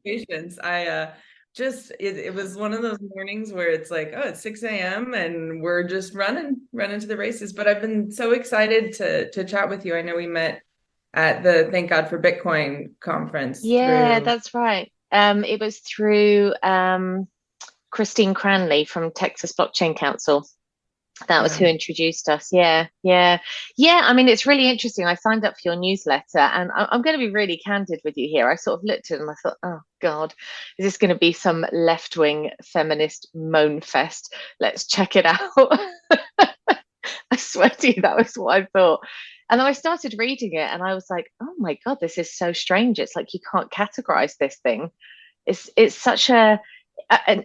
Patience. It was one of those mornings where it's like, oh, it's 6 a.m. and we're just running to the races. But I've been so excited to chat with you. I know we met at the Thank God for Bitcoin conference Yeah, through. that's right. It was through Christine Cranley from Texas Blockchain Council. That was who Yeah. introduced us. Yeah, yeah, yeah. I mean, it's really interesting. I signed up for your newsletter, and I'm going to be really candid with you here. I sort of looked at it and I thought, oh God, is this going to be some left-wing feminist moan fest? Let's check it out. I swear to you, that was what I thought. And then I started reading it, and I was like, oh my God, this is so strange. It's like you can't categorize this thing. It's such in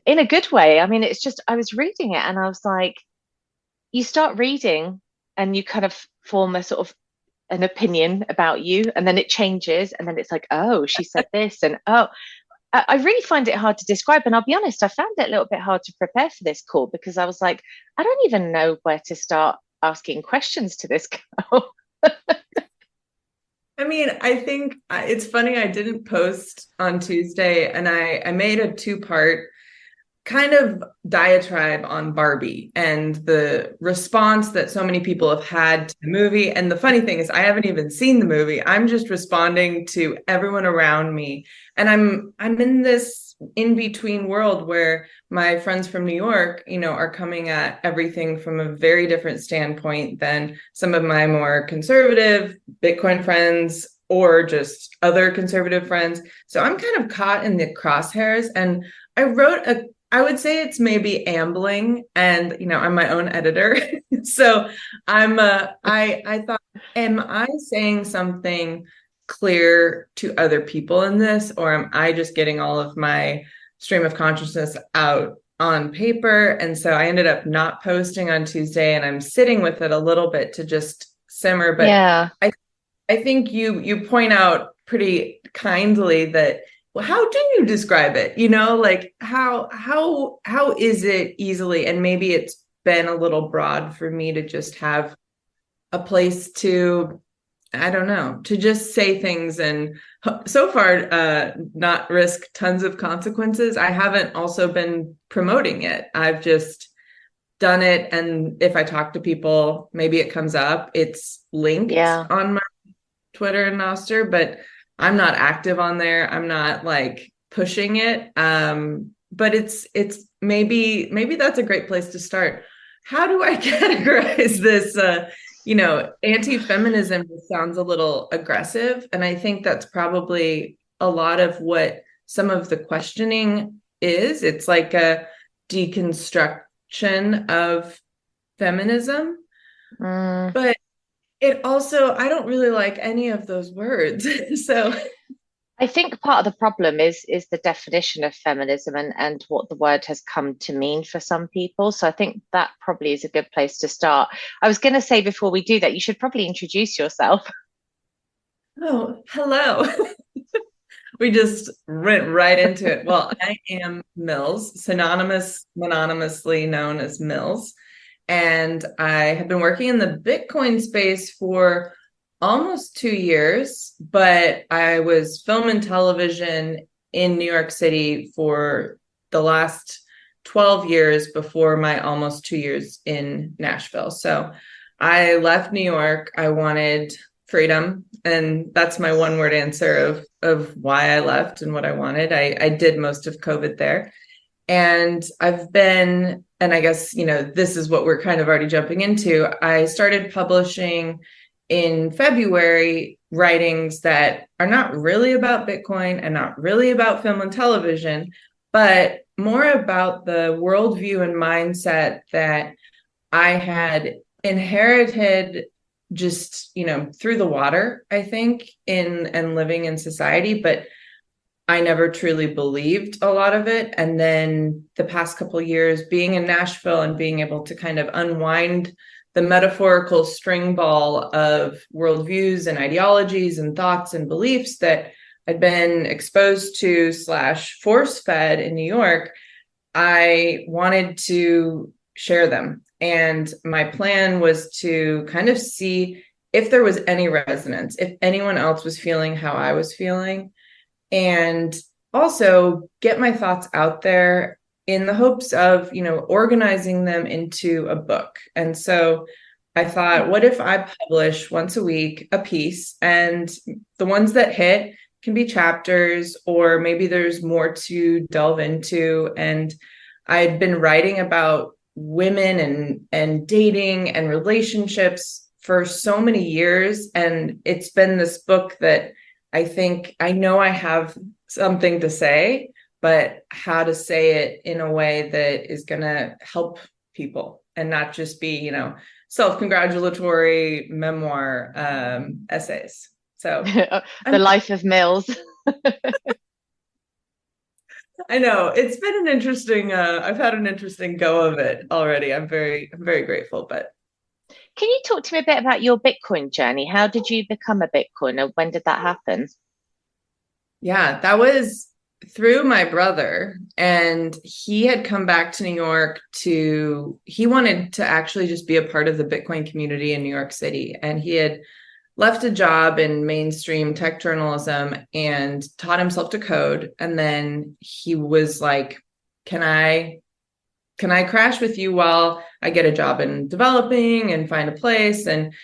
a good way. I mean, it's just I was reading it, and I was like you start reading and you kind of form a sort of an opinion about you and then it changes and then it's like oh she said this and oh I really find it hard to describe and I'll be honest I found it a little bit hard to prepare for this call because I was like I don't even know where to start asking questions to this girl. I mean, I think it's funny. I didn't post on Tuesday, and I made a two-part kind of diatribe on Barbie and the response that so many people have had to the movie. And the funny thing is, I haven't even seen the movie. I'm just responding to everyone around me. And I'm in this in-between world where my friends from New York, are coming at everything from a very different standpoint than some of my more conservative Bitcoin friends or just other conservative friends. So I'm kind of caught in the crosshairs. And I would say it's maybe ambling, and I'm my own editor. So I thought, am I saying something clear to other people in this, or am I just getting all of my stream of consciousness out on paper? And so I ended up not posting on Tuesday, and I'm sitting with it a little bit to just simmer. But Yeah, I think you point out pretty kindly that, well, how do you describe it? Like how is it easily? And maybe it's been a little broad for me to just have a place to, I don't know, to just say things and so far not risk tons of consequences. I haven't also been promoting it. I've just done it, and if I talk to people, maybe it comes up. It's linked yeah. on my Twitter and Noster, but I'm not active on there. I'm not like pushing it. But it's maybe that's a great place to start. How do I categorize this? Anti-feminism sounds a little aggressive, and I think that's probably a lot of what some of the questioning is. It's like a deconstruction of feminism, Mm. but it also, I don't really like any of those words. So, I think part of the problem is the definition of feminism and what the word has come to mean for some people. So I think that probably is a good place to start. I was going to say before we do that, you should probably introduce yourself. oh, hello. We just went right into it. Well, I am Mills, synonymously known as Mills. And I have been working in the Bitcoin space for almost 2 years, but I was film and television in New York City for the last 12 years before my almost 2 years in Nashville. So I left New York. I wanted freedom. And that's my one word answer of why I left and what I wanted. I did most of COVID there. And and I guess, this is what we're kind of already jumping into. I started publishing in February writings that are not really about Bitcoin and not really about film and television, but more about the worldview and mindset that I had inherited just, through the water, I think, in and living in society, but I never truly believed a lot of it. And then the past couple of years being in Nashville and being able to kind of unwind the metaphorical string ball of worldviews and ideologies and thoughts and beliefs that I'd been exposed to slash force fed in New York, I wanted to share them. And my plan was to kind of see if there was any resonance, if anyone else was feeling how I was feeling. And also get my thoughts out there in the hopes of, organizing them into a book. And so I thought, what if I publish once a week a piece, and the ones that hit can be chapters, or maybe there's more to delve into. And I'd been writing about women and dating and relationships for so many years. And it's been this book that I think I know I have something to say, but how to say it in a way that is going to help people and not just be, self-congratulatory memoir essays. So The life of Mills. I know it's been an interesting, I've had an interesting go of it already. I'm very grateful, but. Can you talk to me a bit about your Bitcoin journey? How did you become a Bitcoiner? When did that happen? Yeah, that was through my brother, and he had come back to New York he wanted to actually just be a part of the Bitcoin community in New York City. And he had left a job in mainstream tech journalism and taught himself to code. And then he was like, can I crash with you while I get a job in developing and find a place? And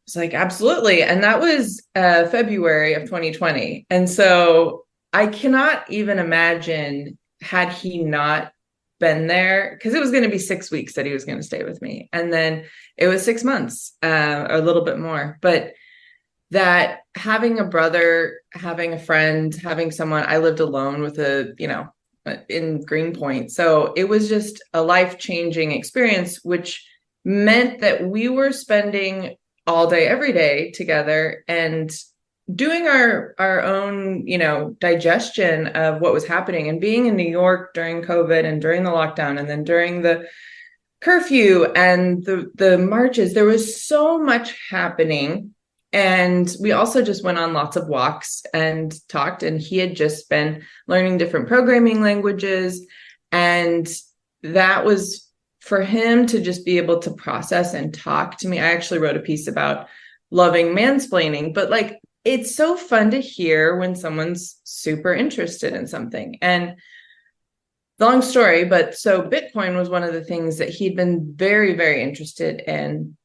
it's like, absolutely. And that was February of 2020. And so I cannot even imagine, had he not been there, because it was going to be 6 weeks that he was going to stay with me. And then it was 6 months, or a little bit more. But that having a brother, having a friend, having someone, I lived alone with in Greenpoint. So it was just a life-changing experience, which meant that we were spending all day, every day together and doing our own, digestion of what was happening, and being in New York during COVID and during the lockdown, and then during the curfew and the marches. There was so much happening. And we also just went on lots of walks and talked, and he had just been learning different programming languages. And that was for him to just be able to process and talk to me. I actually wrote a piece about loving mansplaining, but like, it's so fun to hear when someone's super interested in something. And long story, but so Bitcoin was one of the things that he'd been very, very interested in,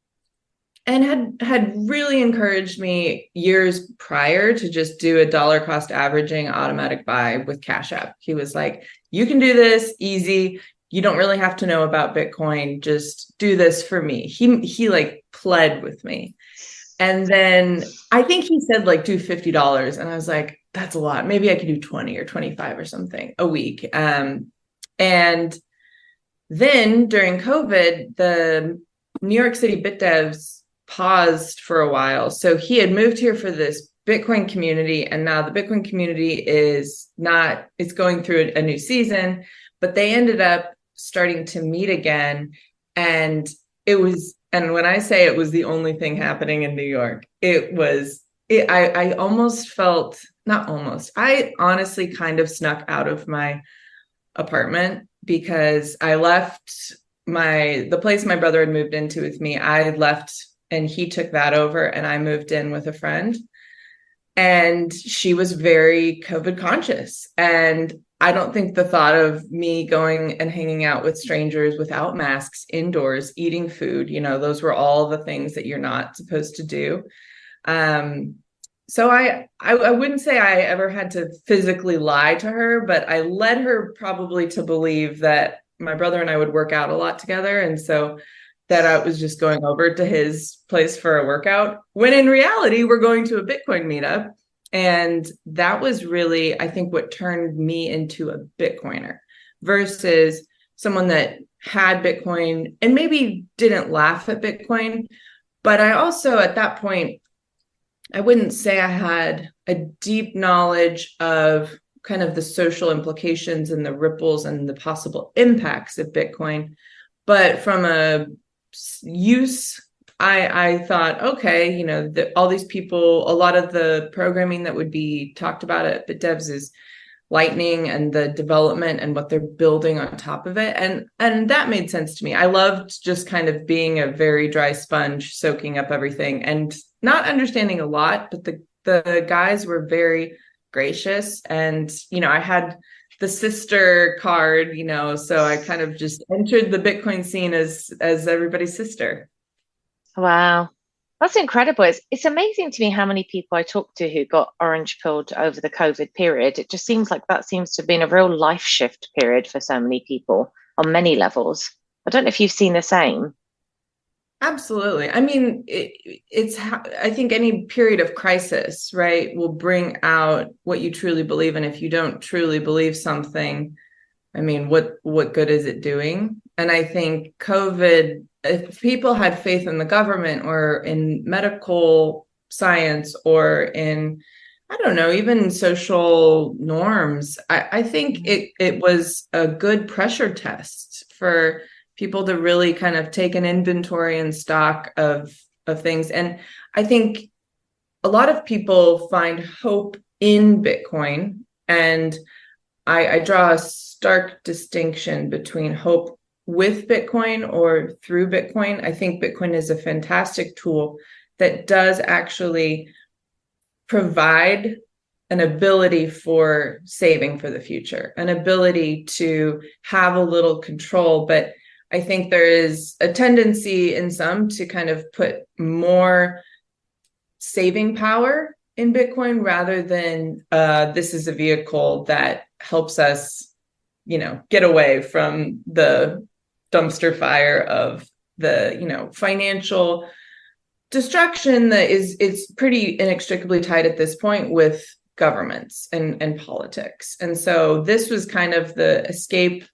and had really encouraged me years prior to just do a dollar cost averaging automatic buy with Cash App. He was like, you can do this easy. You don't really have to know about Bitcoin. Just do this for me. He like pled with me. And then I think he said like do $50. And I was like, that's a lot. Maybe I could do 20 or 25 or something a week. And then during COVID, the New York City BitDevs paused for a while. So he had moved here for this Bitcoin community, and now the Bitcoin community it's going through a new season, but they ended up starting to meet again. And when I say it was the only thing happening in New York, I almost felt, not almost, I honestly kind of snuck out of my apartment, because I left the place my brother had moved into with me. I left and he took that over, and I moved in with a friend, and she was very COVID conscious. And I don't think the thought of me going and hanging out with strangers without masks indoors, eating food, those were all the things that you're not supposed to do. So I wouldn't say I ever had to physically lie to her, but I led her probably to believe that my brother and I would work out a lot together. And so that I was just going over to his place for a workout, when in reality, we're going to a Bitcoin meetup. And that was really, I think, what turned me into a Bitcoiner versus someone that had Bitcoin and maybe didn't laugh at Bitcoin. But I also, at that point, I wouldn't say I had a deep knowledge of kind of the social implications and the ripples and the possible impacts of Bitcoin. But from a use, I thought, okay, all these people, a lot of the programming that would be talked about at BitDevs is Lightning and the development and what they're building on top of it. And that made sense to me. I loved just kind of being a very dry sponge, soaking up everything and not understanding a lot, but the guys were very gracious. And, I had the sister card, so I kind of just entered the Bitcoin scene as everybody's sister. Wow. That's incredible. It's amazing to me how many people I talk to who got orange pilled over the COVID period. It just seems like that seems to have been a real life shift period for so many people on many levels. I don't know if you've seen the same. Absolutely. I mean, I think any period of crisis, right, will bring out what you truly believe. And if you don't truly believe something, I mean, what good is it doing? And I think COVID, if people had faith in the government or in medical science or in, I don't know, even social norms, I think it was a good pressure test for people to really kind of take an inventory and stock of things. And I think a lot of people find hope in Bitcoin. And I draw a stark distinction between hope with Bitcoin or through Bitcoin. I think Bitcoin is a fantastic tool that does actually provide an ability for saving for the future, an ability to have a little control. But I think there is a tendency in some to kind of put more saving power in Bitcoin rather than this is a vehicle that helps us, get away from the dumpster fire of the, financial destruction that it's pretty inextricably tied at this point with governments and politics. And so this was kind of the escape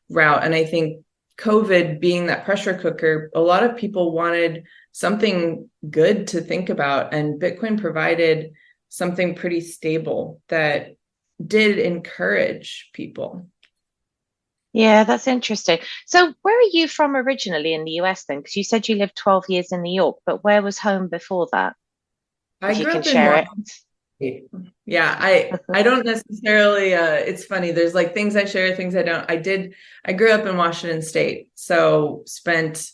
route. And I think COVID being that pressure cooker, a lot of people wanted something good to think about, and Bitcoin provided something pretty stable that did encourage people. Yeah, that's interesting. So, where are you from originally in the US then? Because you said you lived 12 years in New York, but where was home before that? I If you grew can up in share it. Washington State. Yeah, I don't necessarily it's funny. There's like things I share, things I don't. I grew up in Washington State, so spent,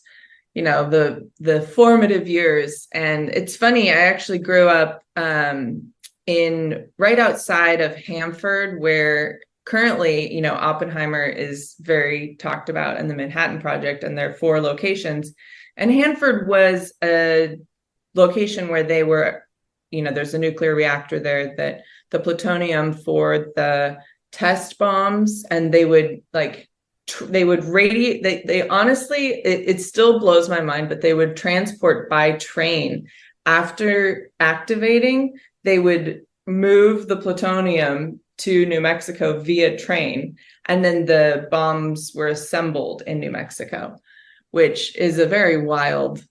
the formative years. And it's funny, I actually grew up in right outside of Hanford, where currently, Oppenheimer is very talked about in the Manhattan Project, and there are 4 locations. And Hanford was a location where they were, there's a nuclear reactor there, that the plutonium for the test bombs, and they would radiate, they honestly, it still blows my mind, but they would transport by train. After activating, they would move the plutonium to New Mexico via train, and then the bombs were assembled in New Mexico, which is a very wild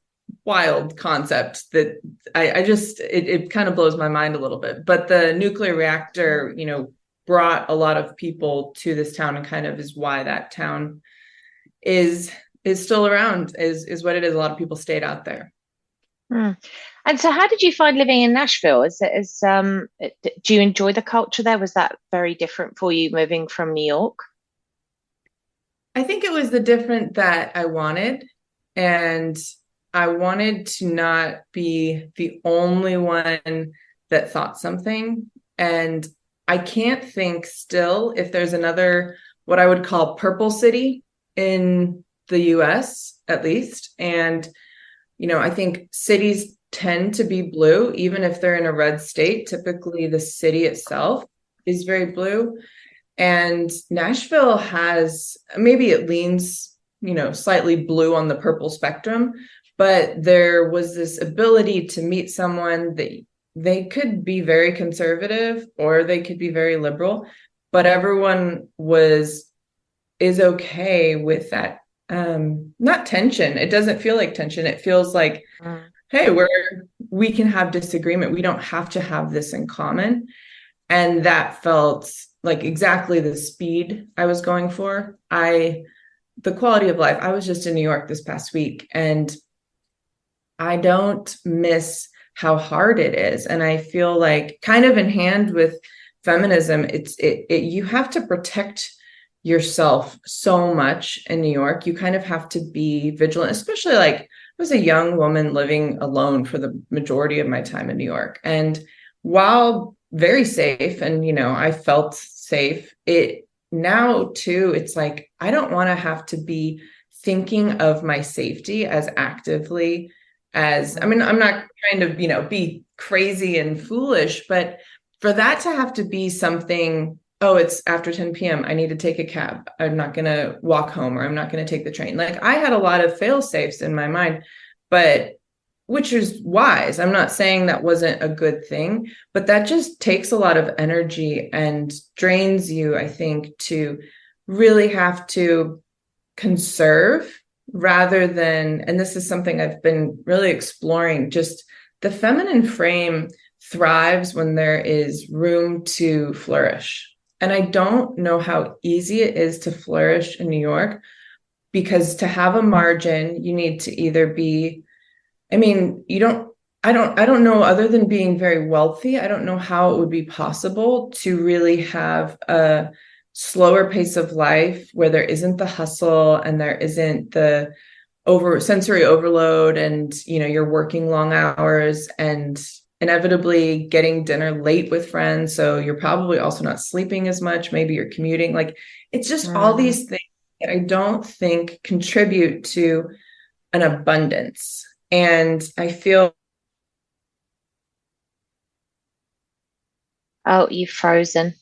concept that it kind of blows my mind a little bit. But the nuclear reactor, brought a lot of people to this town, and kind of is why that town is still around, is what it is. A lot of people stayed out there. Hmm. And so, how did you find living in Nashville? Do you enjoy the culture there? Was that very different for you moving from New York? I think it was the different that I wanted. And I wanted to not be the only one that thought something. And I can't think still if there's another, what I would call purple city in the US, at least. And, I think cities tend to be blue, even if they're in a red state. Typically, the city itself is very blue. And Nashville has, maybe it leans, slightly blue on the purple spectrum, but there was this ability to meet someone that they could be very conservative or they could be very liberal, but everyone is okay with that. Not tension. It doesn't feel like tension. It feels like, hey, we can have disagreement. We don't have to have this in common. And that felt like exactly the speed I was going for. The quality of life. I was just in New York this past week, and I don't miss how hard it is. And I feel like, kind of in hand with feminism, you have to protect yourself so much in New York. You kind of have to be vigilant, especially like I was a young woman living alone for the majority of my time in New York. And while very safe, and I felt safe. It now too, it's like I don't want to have to be thinking of my safety as actively as, I mean, I'm not trying to, be crazy and foolish, but for that to have to be something, oh, it's after 10 p.m. I need to take a cab. I'm not going to walk home, or I'm not going to take the train. Like, I had a lot of fail safes in my mind, but which is wise. I'm not saying that wasn't a good thing, but that just takes a lot of energy and drains you, I think, to really have to conserve rather than, and this is something I've been really exploring, just the feminine frame thrives when there is room to flourish. And I don't know how easy it is to flourish in New York, because to have a margin, you need to either be, I mean, I don't know, other than being very wealthy, I don't know how it would be possible to really have a slower pace of life where there isn't the hustle and there isn't the sensory overload, and you're working long hours and inevitably getting dinner late with friends, so you're probably also not sleeping as much, maybe you're commuting. Like, it's just all Mm. these things that I don't think contribute to an abundance. And I feel Oh, you've frozen.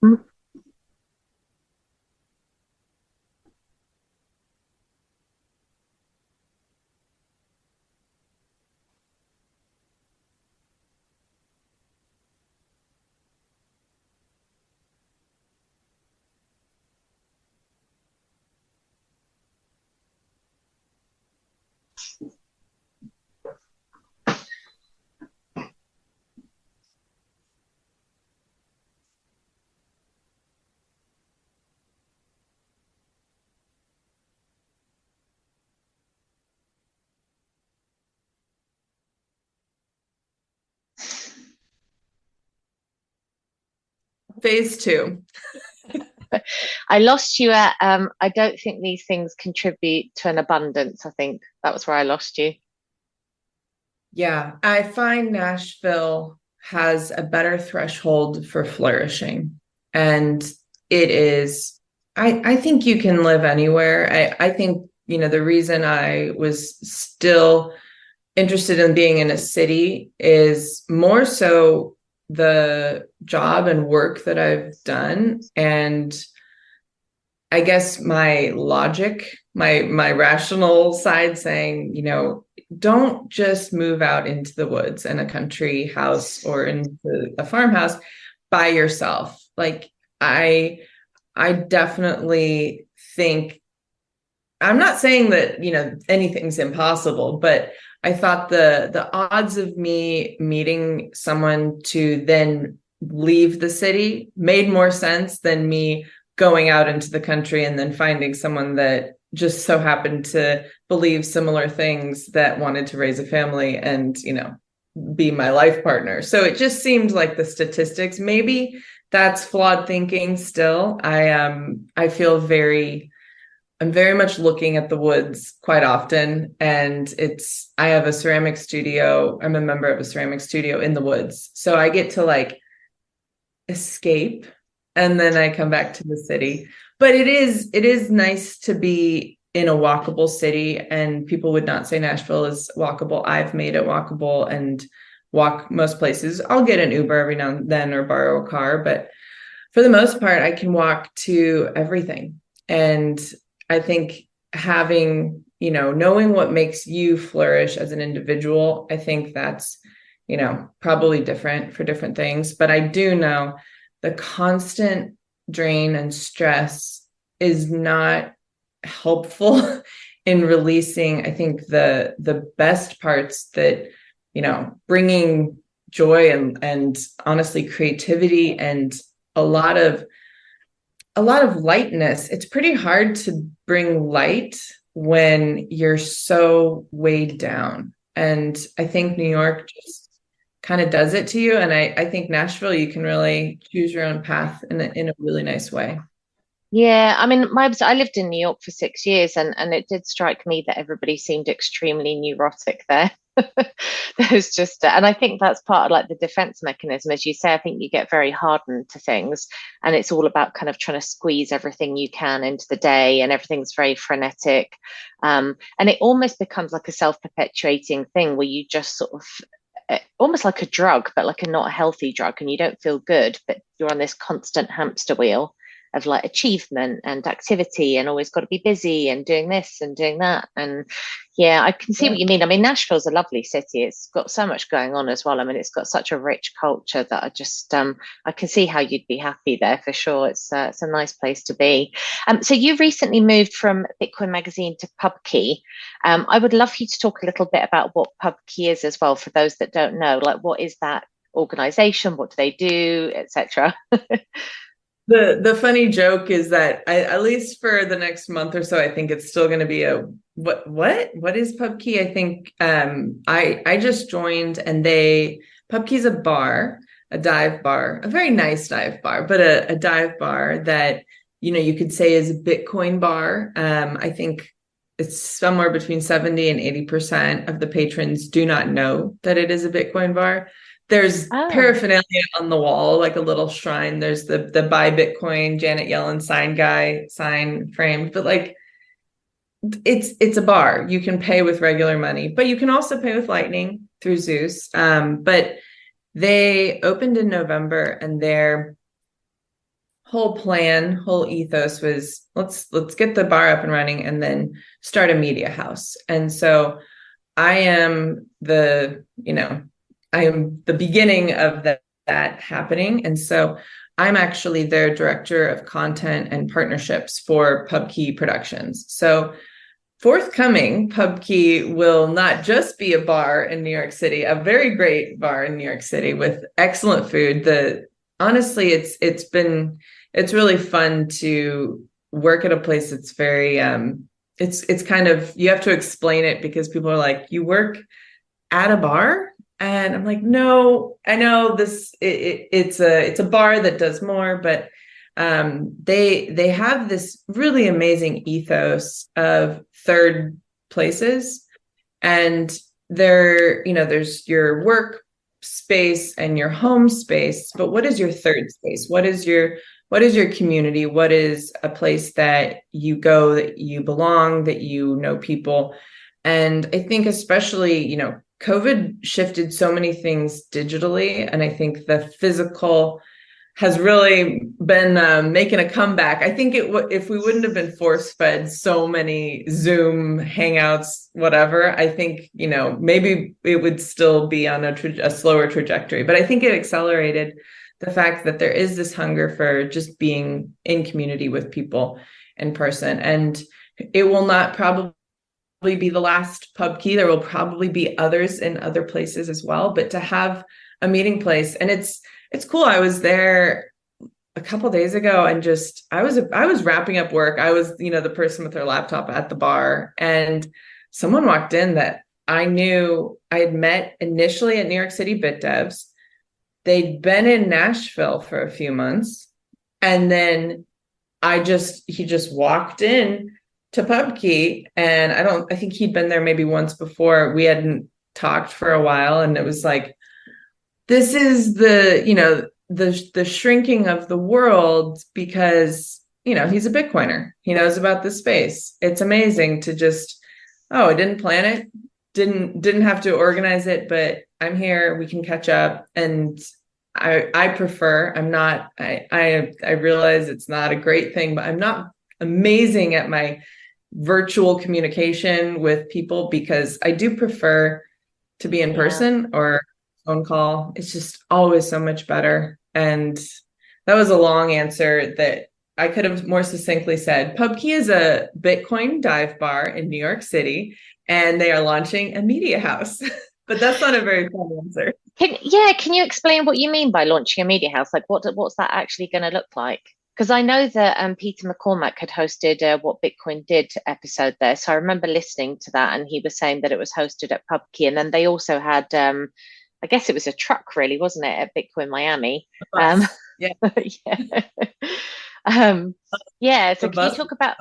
Mm. phase two. I lost you at I don't think these things contribute to an abundance. I think that was where I lost you. Yeah, I find Nashville has a better threshold for flourishing. And it is, I think you can live anywhere. I think, the reason I was still interested in being in a city is more so the job and work that I've done. And I guess my logic, my rational side saying, don't just move out into the woods in a country house or into a farmhouse by yourself. Like, I definitely think, I'm not saying that, anything's impossible, but I thought the odds of me meeting someone to then leave the city made more sense than me going out into the country and then finding someone that just so happened to believe similar things, that wanted to raise a family and, be my life partner. So it just seemed like the statistics, maybe that's flawed thinking still. I feel I'm very much looking at the woods quite often. And I have a ceramic studio. I'm a member of a ceramic studio in the woods. So I get to like escape, and then I come back to the city. But it is nice to be in a walkable city, and people would not say Nashville is walkable. I've made it walkable and walk most places. I'll get an Uber every now and then or borrow a car, but for the most part, I can walk to everything. And I think having, knowing what makes you flourish as an individual, I think that's, probably different for different things. But I do know the constant drain and stress is not helpful in releasing, I think, the best parts that, bringing joy and honestly creativity and a lot of lightness. It's pretty hard to bring light when you're so weighed down. And I think New York just kind of does it to you. And I think Nashville, you can really choose your own path in a really nice way. Yeah, I mean, I lived in New York for 6 years, and it did strike me that everybody seemed extremely neurotic there. There's just, and I think that's part of like the defense mechanism, as you say. I think you get very hardened to things, and it's all about kind of trying to squeeze everything you can into the day, and everything's very frenetic. And it almost becomes like a self-perpetuating thing where you just sort of almost like a drug, but like a not a healthy drug, and you don't feel good, but you're on this constant hamster wheel of like achievement and activity and always got to be busy and doing this and doing that. And yeah, I can see Yeah. what you mean. I mean, Nashville's a lovely city. It's got so much going on as well. I mean, it's got such a rich culture that I can see how you'd be happy there for sure. It's a nice place to be. So you recently moved from Bitcoin Magazine to Pubkey. I would love you to talk a little bit about what Pubkey is as well for those that don't know. Like, what is that organization? What do they do, etc.? The funny joke is that at least for the next month or so, I think it's still going to be a what is Pubkey? I think I just joined, and Pubkey's a bar, a dive bar, a very nice dive bar, but a dive bar that you could say is a Bitcoin bar. I think it's somewhere between 70 and 80% of the patrons do not know that it is a Bitcoin bar. There's Oh, paraphernalia on the wall, like a little shrine. There's the buy Bitcoin Janet Yellen sign framed, but like it's a bar. You can pay with regular money, but you can also pay with Lightning through 𝗧𝗿𝗍. But they opened in November, and their whole ethos was let's get the bar up and running and then start a media house. And so I am I am the beginning of that happening. And so I'm actually their director of content and partnerships for Pubkey Productions. So forthcoming, Pubkey will not just be a bar in New York City, a very great bar in New York City with excellent food. Honestly, it's really fun to work at a place that's very it's kind of, you have to explain it because people are like, you work at a bar? And I'm like, no, I know it's a bar that does more, but they have this really amazing ethos of third places. And there's your work space and your home space, but what is your third space? What is your community? What is a place that you go, that you belong, that people? And I think especially, COVID shifted so many things digitally, and I think the physical has really been making a comeback. I think if we wouldn't have been force-fed so many Zoom hangouts, whatever, I think maybe it would still be on a slower trajectory. But I think it accelerated the fact that there is this hunger for just being in community with people in person, and it will not probably be the last Pubkey. There will probably be others in other places as well, but to have a meeting place, and it's cool. I was there a couple days ago, and just I was wrapping up work. I was the person with their laptop at the bar, and someone walked in that I knew. I had met initially at New York City Bit Devs. They'd been in Nashville for a few months, and then he just walked in to Pubkey, and I think he'd been there maybe once before. We hadn't talked for a while, and it was like, this is the shrinking of the world, because he's a Bitcoiner. He knows about the space. It's amazing to just, oh, I didn't plan it, didn't have to organize it, but I'm here, we can catch up. And I prefer, I'm not, I realize it's not a great thing, but I'm not amazing at my virtual communication with people, because I do prefer to be in yeah. person or phone call. It's just always so much better. And that was a long answer that I could have more succinctly said. Pubkey is a Bitcoin dive bar in New York City, and they are launching a media house. But that's not a very fun answer. Can you explain what you mean by launching a media house? Like, what's that actually going to look like? Because I know that Peter McCormack had hosted What Bitcoin Did episode there. So I remember listening to that, and he was saying that it was hosted at Pubkey. And then they also had, I guess it was a truck, really, wasn't it, at Bitcoin Miami? Plus, yeah. Yeah. Um, yeah, so The can you bus. talk about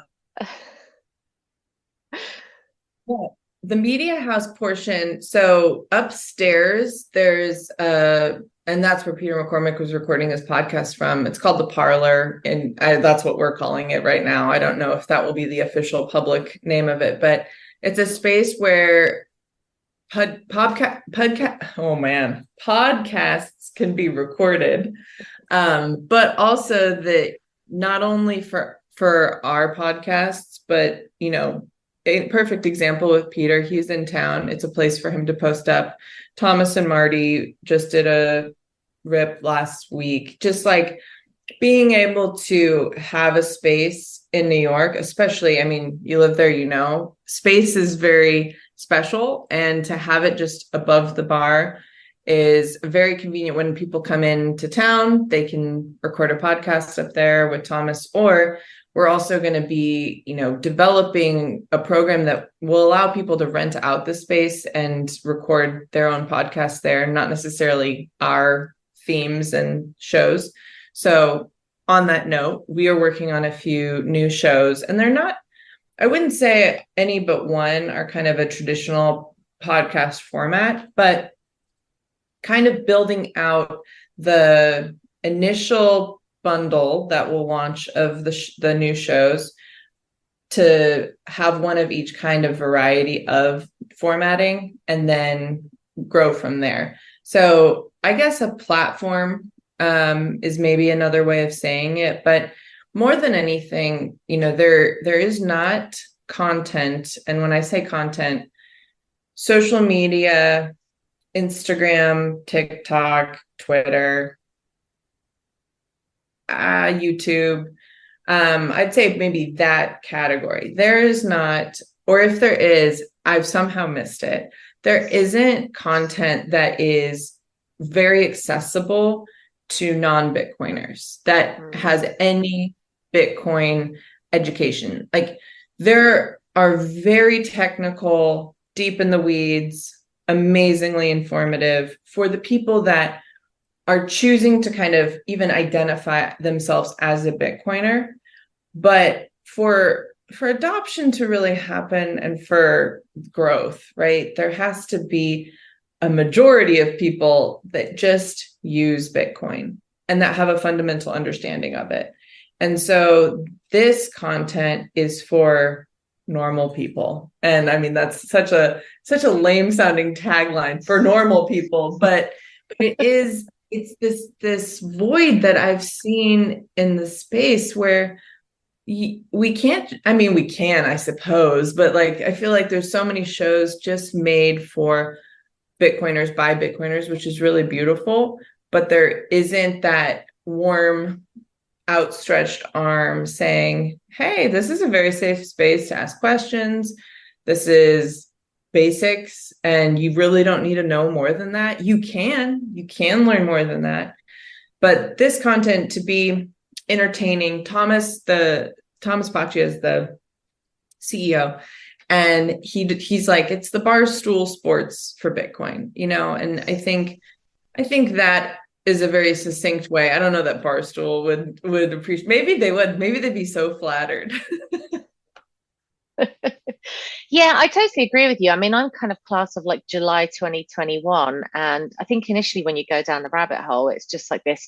Yeah. The media house portion. So upstairs, there's and that's where Peter McCormick was recording his podcast from. It's called the Parlor, and that's what we're calling it right now. I don't know if that will be the official public name of it, but it's a space where oh man, podcasts can be recorded, but also that not only for our podcasts, but a perfect example with Peter. He's in town. It's a place for him to post up. Thomas and Marty just did a rip last week. Just like being able to have a space in New York, especially, I mean, you live there, space is very special. And to have it just above the bar is very convenient. When people come into town, they can record a podcast up there with Thomas, or we're also going to be, developing a program that will allow people to rent out the space and record their own podcasts there, not necessarily our themes and shows. So on that note, we are working on a few new shows, and they're not, I wouldn't say any but one are kind of a traditional podcast format, but kind of building out the initial bundle that will launch of the new shows to have one of each kind of variety of formatting, and then grow from there. So I guess a platform is maybe another way of saying it, but more than anything, there is not content. And when I say content, social media, Instagram, TikTok, Twitter, YouTube, I'd say maybe that category. There is not, or if there is, I've somehow missed it. There isn't content that is very accessible to non-Bitcoiners that has any Bitcoin education. Like, there are very technical, deep in the weeds, amazingly informative for the people that are choosing to kind of even identify themselves as a Bitcoiner. But for adoption to really happen and for growth, right, there has to be a majority of people that just use Bitcoin and that have a fundamental understanding of it. And so this content is for normal people. And I mean, that's such a lame sounding tagline, for normal people, but it's this void that I've seen in the space where we can't, I mean, we can, I suppose, but like, I feel like there's so many shows just made for Bitcoiners by Bitcoiners, which is really beautiful, but there isn't that warm, outstretched arm saying, hey, this is a very safe space to ask questions. This is basics, and you really don't need to know more than that. You can learn more than that. But this content to be entertaining, Thomas 𝗙ecie is the CEO, and he's like, it's the Barstool Sports for Bitcoin, and I think that is a very succinct way. I don't know that Barstool would appreciate. Maybe they would. Maybe they'd be so flattered. Yeah, I totally agree with you. I mean, I'm kind of class of like July 2021. And I think initially when you go down the rabbit hole, it's just like this,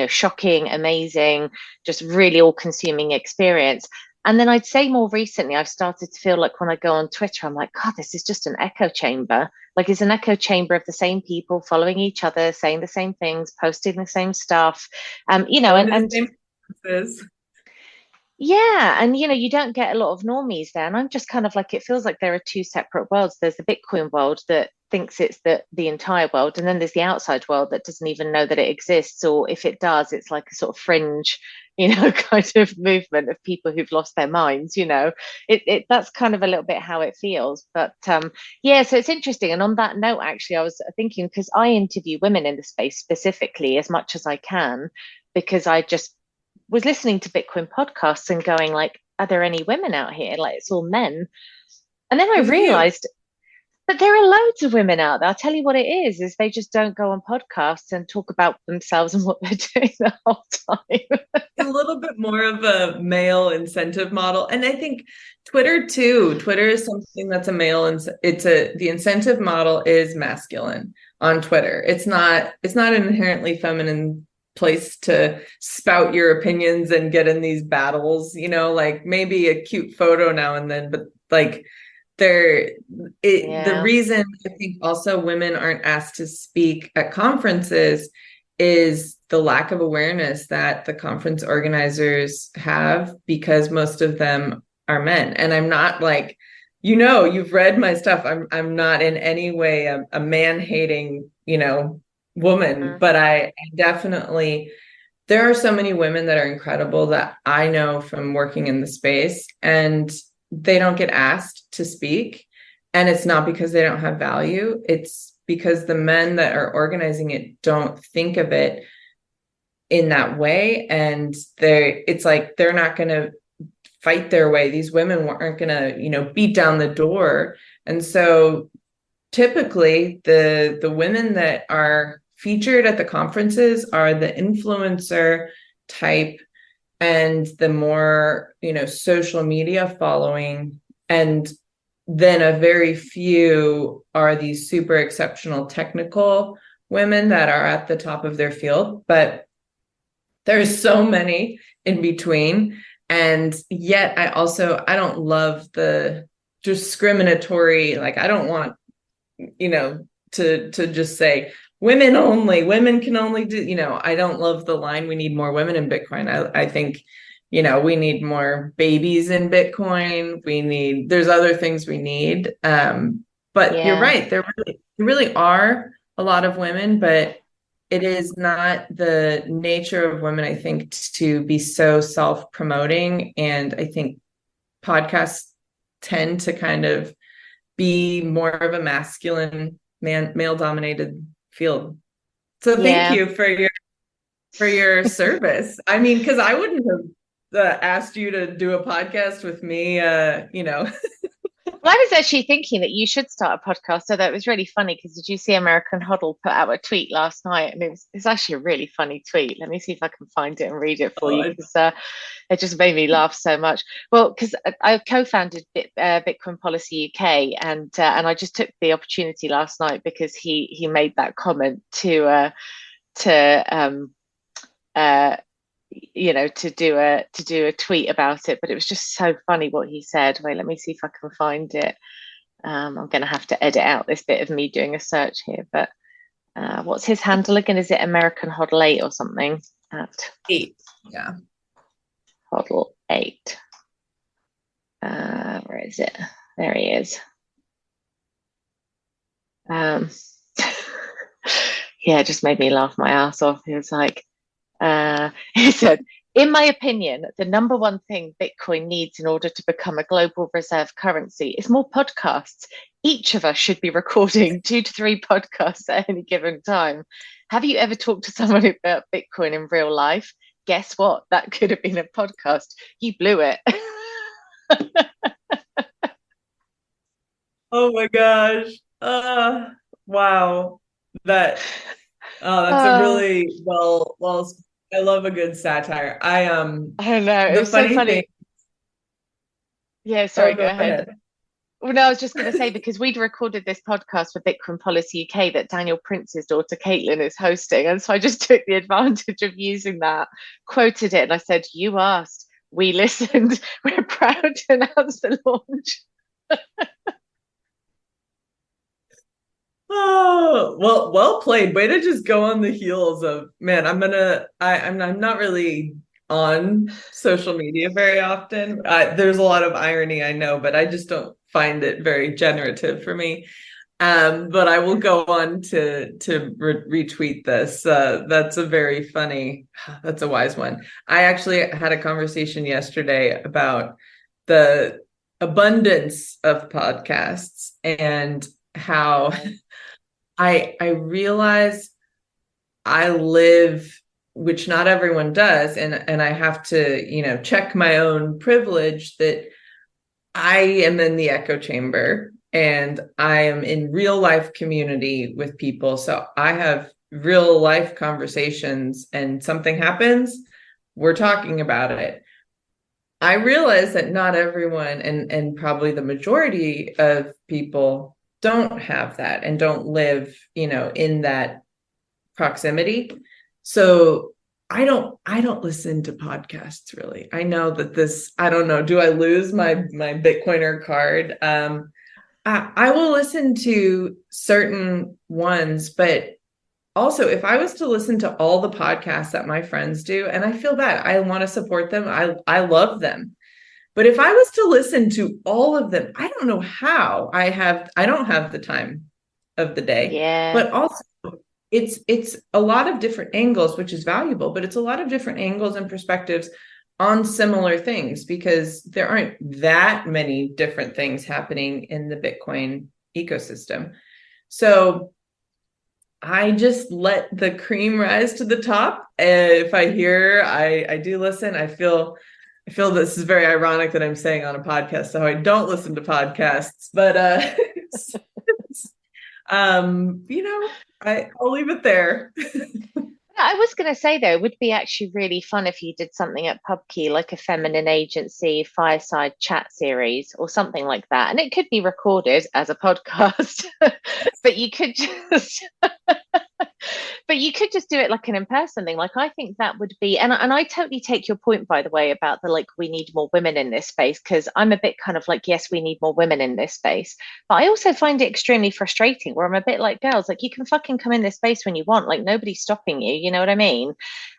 shocking, amazing, just really all consuming experience. And then I'd say more recently, I've started to feel like when I go on Twitter, I'm like, God, this is just an echo chamber. Like, it's an echo chamber of the same people following each other, saying the same things, posting the same stuff. And yeah, and you don't get a lot of normies there. And I'm just kind of like, it feels like there are two separate worlds. There's the Bitcoin world that thinks it's the entire world, and then there's the outside world that doesn't even know that it exists, or if it does, it's like a sort of fringe, kind of movement of people who've lost their minds. That's kind of a little bit how it feels. But yeah, so it's interesting. And on that note, actually, I was thinking, because I interview women in the space specifically as much as I can, because I just was listening to Bitcoin podcasts and going like, are there any women out here? Like, it's all men. And then I realized But there are loads of women out there. I'll tell you what it is they just don't go on podcasts and talk about themselves and what they're doing the whole time. A little bit more of a male incentive model. And I think Twitter too. Twitter is something that's a male, and the incentive model is masculine on Twitter. It's not an inherently feminine place to spout your opinions and get in these battles, like maybe a cute photo now and then, but like the reason I think also women aren't asked to speak at conferences is the lack of awareness that the conference organizers have, because most of them are men. And I'm not like, you've read my stuff. I'm not in any way a man-hating, woman, but I definitely, there are so many women that are incredible that I know from working in the space, and they don't get asked to speak. And it's not because they don't have value. It's because the men that are organizing it don't think of it in that way. And it's like, they're not going to fight their way. These women aren't going to, beat down the door. And so typically the women that are featured at the conferences are the influencer type and the more, social media following. And then a very few are these super exceptional technical women that are at the top of their field. But there's so many in between. And yet I don't love the discriminatory, like, I don't want, to just say women only, women can only do, I don't love the line, we need more women in Bitcoin. I think, we need more babies in Bitcoin. There's other things we need. But you're right. There really are a lot of women, but it is not the nature of women, I think, to be so self-promoting. And I think podcasts tend to kind of be more of a masculine, male-dominated field. So thank you for your service. I mean, because I wouldn't have asked you to do a podcast with me, Well, I was actually thinking that you should start a podcast. So that was really funny, because did you see American Huddle put out a tweet last night? And it's actually a really funny tweet. Let me see if I can find it and read it for you, because it just made me laugh so much. Well, because I co-founded Bitcoin Policy UK, and I just took the opportunity last night because he made that comment to do a tweet about it. But it was just so funny what he said. Wait, let me see if I can find it. I'm going to have to edit out this bit of me doing a search here. But what's his handle again? Is it American Hodl 8 or something? At 8, yeah. Hodl 8. Where is it? There he is. Yeah, it just made me laugh my ass off. He was like, he said, in my opinion, the number one thing Bitcoin needs in order to become a global reserve currency is more podcasts. Each of us should be recording 2 to 3 podcasts at any given time. Have you ever talked to someone about Bitcoin in real life? Guess what? That could have been a podcast. You blew it. Oh my gosh. Wow. That's a really well, I love a good satire. I don't know. It was so funny. Yeah, sorry, go ahead. Well, no, I was just going to say, because we'd recorded this podcast for Bitcoin Policy UK that Daniel Prince's daughter Caitlin is hosting, and so I just took the advantage of using that, quoted it, and I said, "You asked, we listened. We're proud to announce the launch." Oh, well played. Way to just go on the heels of, man, I'm not really on social media very often. There's a lot of irony, I know, but I just don't find it very generative for me. But I will go on to retweet this. That's a very funny, that's a wise one. I actually had a conversation yesterday about the abundance of podcasts and how I realize I live, which not everyone does, and I have to, check my own privilege, that I am in the echo chamber and I am in real life community with people. So I have real life conversations, and something happens, we're talking about it. I realize that not everyone, and probably the majority of people, don't have that and don't live, in that proximity. So I don't listen to podcasts really. I know that I don't know, do I lose my Bitcoiner card? I will listen to certain ones, but also if I was to listen to all the podcasts that my friends do, and I feel bad, I want to support them. I love them. But if I was to listen to all of them, I don't know how. I don't have the time of the day. Yeah. But also it's a lot of different angles, which is valuable, but it's a lot of different angles and perspectives on similar things, because there aren't that many different things happening in the Bitcoin ecosystem. So I just let the cream rise to the top. If I hear, I do listen. I feel this is very ironic that I'm saying on a podcast, so I don't listen to podcasts, but I'll leave it there. I was going to say, though, it would be actually really fun if you did something at Pubkey, like a feminine agency fireside chat series or something like that. And it could be recorded as a podcast, but you could just but you could just do it like an in-person thing. Like, I think that would be, and I totally take your point, by the way, about the like, we need more women in this space, because I'm a bit kind of like, yes, we need more women in this space. But I also find it extremely frustrating where I'm a bit like, girls, like, you can fucking come in this space when you want, like, nobody's stopping you, you know what I mean?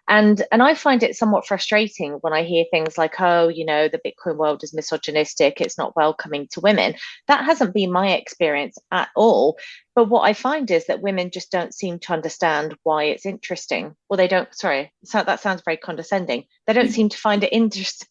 And I find it somewhat frustrating when I hear things like, oh, the Bitcoin world is misogynistic, it's not welcoming to women. That hasn't been my experience at all. But what I find is that women just don't seem to understand why it's interesting. Well, they don't, sorry, so that sounds very condescending. They don't seem to find it interesting.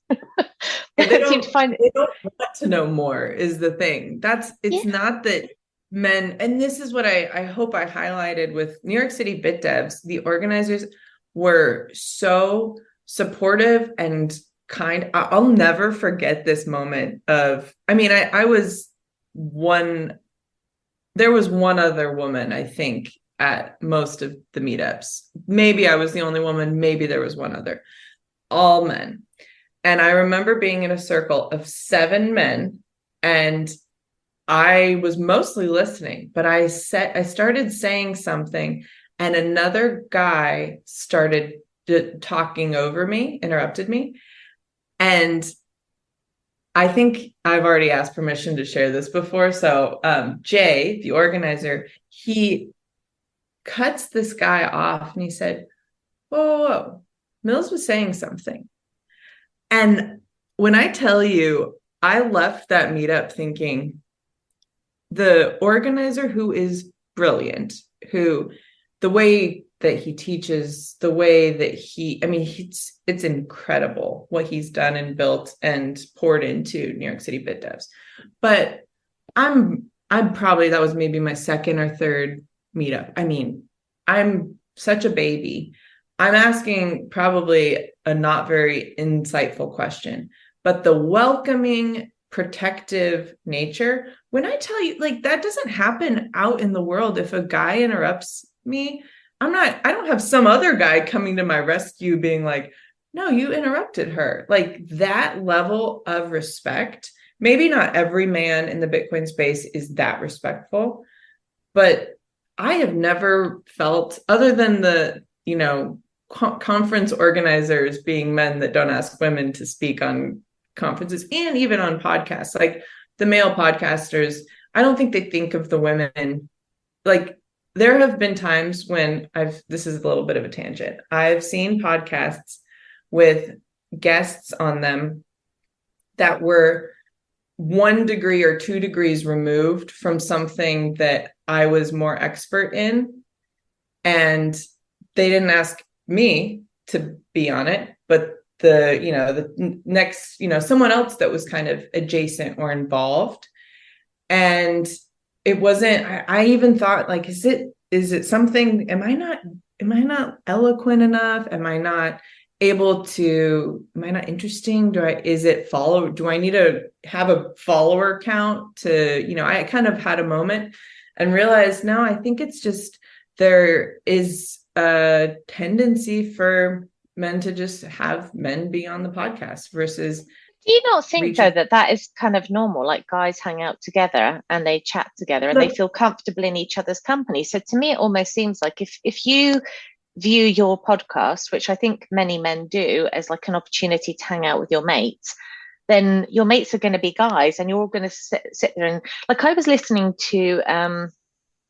They don't seem to find it. They don't want to know more, is the thing. It's not that men, and this is what I hope I highlighted with New York City Bit Devs. The organizers were so supportive and kind. I'll never forget this moment of, I was there was one other woman, I think, at most of the meetups. Maybe I was the only woman, maybe there was one other, all men. And I remember being in a circle of 7 men, and I was mostly listening, but I started saying something, and another guy started talking over me, interrupted me. And I think I've already asked permission to share this before. So Jay, the organizer, he cuts this guy off and he said, whoa, whoa, whoa. Mills was saying something. And when I tell you, I left that meetup thinking, the organizer, who is brilliant, who the way that he teaches, the way that it's incredible what he's done and built and poured into New York City Bit Devs. But I'm probably, that was maybe my second or third meetup. I'm such a baby. I'm asking probably a not very insightful question, but the welcoming, protective nature, when I tell you, like, that doesn't happen out in the world. If a guy interrupts me, I don't have some other guy coming to my rescue being like, no, you interrupted her. Like, that level of respect, maybe not every man in the Bitcoin space is that respectful, but I have never felt, other than the, conference organizers being men that don't ask women to speak on conferences and even on podcasts, like the male podcasters, I don't think they think of the women. Like, there have been times when this is a little bit of a tangent, I've seen podcasts with guests on them that were 1 degree or 2 degrees removed from something that I was more expert in, and they didn't ask me to be on it, but the next, someone else that was kind of adjacent or involved. And it wasn't, I even thought, like, is it something, am I not eloquent enough? Am I not able to, am I not interesting? Do I need to have a follower count to, I kind of had a moment and realized, no, I think it's just, there is a tendency for men to just have men be on the podcast versus Do you not think though reaching. that is kind of normal? Like guys hang out together and they chat together and they feel comfortable in each other's company. So to me, it almost seems like if you view your podcast, which I think many men do, as like an opportunity to hang out with your mates, then your mates are going to be guys, and you're all going to sit there and like I was listening to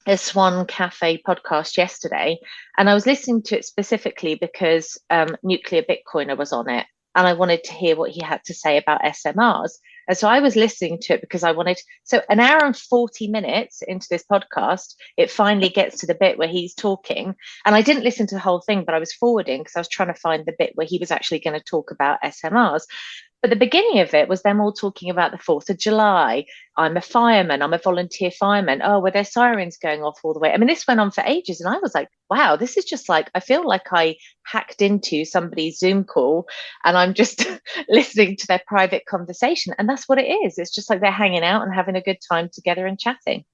a Swan Cafe podcast yesterday, and I was listening to it specifically because Nuclear Bitcoiner was on it, and I wanted to hear what he had to say about SMRs. And so I was listening to it because I wanted. So an hour and 40 minutes into this podcast, it finally gets to the bit where he's talking, and I didn't listen to the whole thing, but I was forwarding because I was trying to find the bit where he was actually going to talk about SMRs. But the beginning of it was them all talking about the 4th of July. I'm a fireman. I'm a volunteer fireman. Oh, were there sirens going off all the way? I mean, this went on for ages. And I was like, wow, this is just like, I feel like I hacked into somebody's Zoom call and I'm just listening to their private conversation. And that's what it is. It's just like they're hanging out and having a good time together and chatting.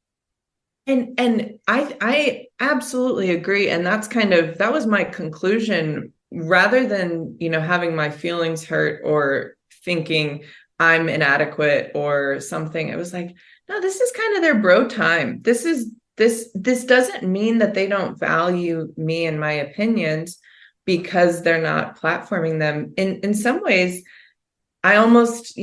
And I absolutely agree. And that was my conclusion, rather than, having my feelings hurt or thinking I'm inadequate or something. It was like, no, this is kind of their bro time. This doesn't mean that they don't value me and my opinions because they're not platforming them. In some ways, I almost,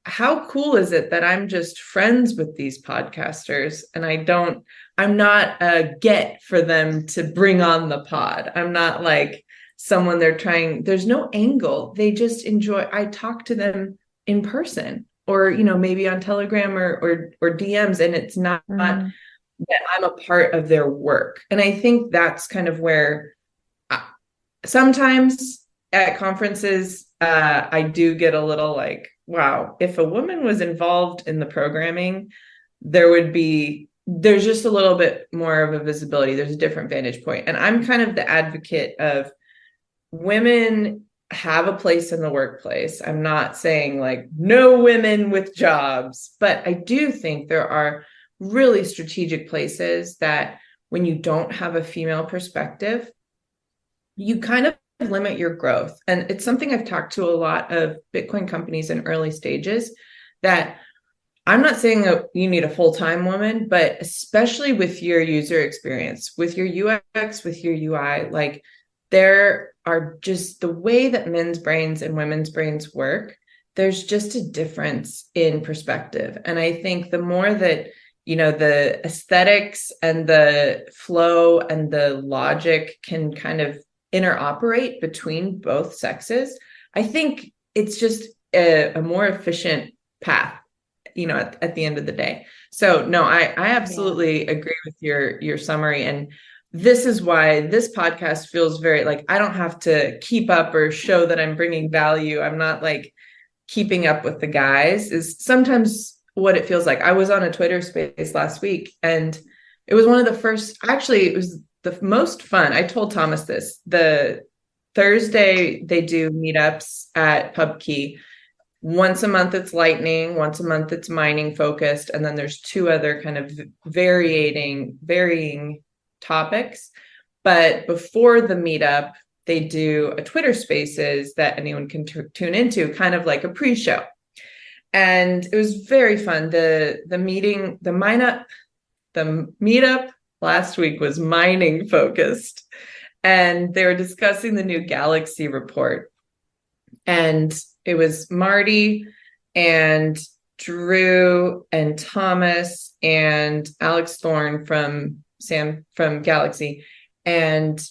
how cool is it that I'm just friends with these podcasters and I'm not a get for them to bring on the pod. I'm not like someone there's no angle. They just enjoy, I talk to them in person or, maybe on Telegram or DMs, and it's not that I'm a part of their work. And I think that's kind of where sometimes at conferences, I do get a little like, wow, if a woman was involved in the programming, there's just a little bit more of a visibility. There's a different vantage point. And I'm kind of the advocate of women have a place in the workplace. I'm not saying like no women with jobs, but I do think there are really strategic places that when you don't have a female perspective, you kind of limit your growth. And it's something I've talked to a lot of Bitcoin companies in early stages, that I'm not saying that you need a full-time woman, but especially with your user experience, with your UX, with your UI, like there are just the way that men's brains and women's brains work, there's just a difference in perspective. And I think the more that, the aesthetics and the flow and the logic can kind of interoperate between both sexes, I think it's just a more efficient path, at the end of the day. So no, I absolutely agree with your summary. And this is why this podcast feels very like I don't have to keep up or show that I'm bringing value. I'm not like keeping up with the guys, is sometimes what it feels like. I was on a Twitter space last week, and it was one of the first, actually, it was the most fun. I told Thomas this. The Thursday they do meetups at Pubkey. Once a month it's lightning, once a month it's mining focused, and then there's 2 other kind of varying topics. But before the meetup, they do a Twitter Spaces that anyone can tune into, kind of like a pre-show. And it was very fun. The meetup last week was mining focused, and they were discussing the new 𝗙𝗪𝗋𝗋 report. And it was Marty and Drew and Thomas and Alex Thorne from 𝗙𝗪𝗋𝗋𝗄, and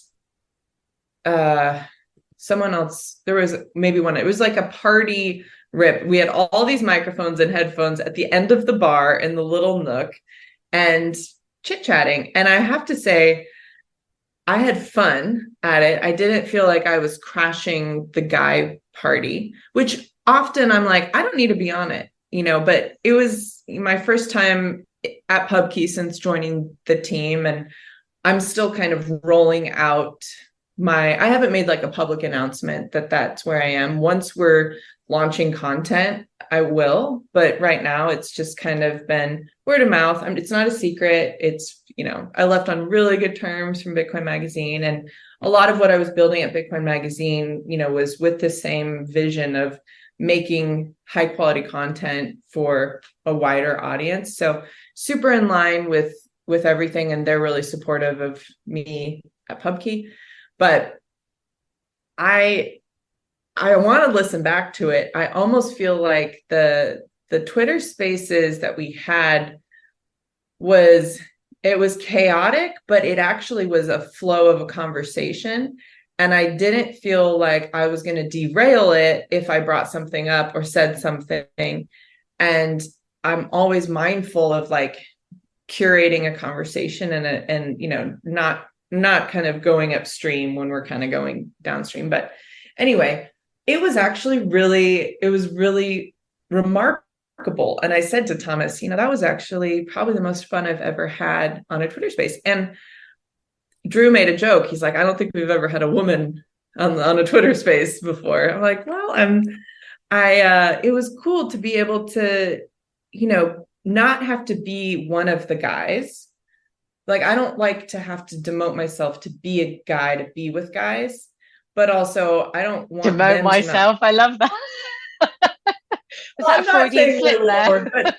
someone else. There was maybe one. It was like a party rip. We had all these microphones and headphones at the end of the bar in the little nook and chit-chatting. And I have to say, I had fun at it. I didn't feel like I was crashing the guy party, which often I'm like, I don't need to be on it, but it was my first time at Pubkey since joining the team. And I'm still kind of rolling out I haven't made like a public announcement that that's where I am. Once we're launching content, I will, but right now it's just kind of been word of mouth. It's not a secret. It's, I left on really good terms from Bitcoin Magazine, and a lot of what I was building at Bitcoin Magazine, was with the same vision of making high quality content for a wider audience. So super in line with everything, and they're really supportive of me at Pubkey. But I want to listen back to it. I almost feel like the Twitter spaces that we had it was chaotic, but it actually was a flow of a conversation. And I didn't feel like I was going to derail it if I brought something up or said something. And I'm always mindful of like curating a conversation and not kind of going upstream when we're kind of going downstream. But anyway, it was really remarkable. And I said to Thomas, that was actually probably the most fun I've ever had on a Twitter space. And Drew made a joke. He's like, I don't think we've ever had a woman on a Twitter space before. I'm like, well, it was cool to be able to, not have to be one of the guys. Like, I don't like to have to demote myself to be a guy, to be with guys, but also I don't want demote myself. I love that. Was that a Freudian slip there? But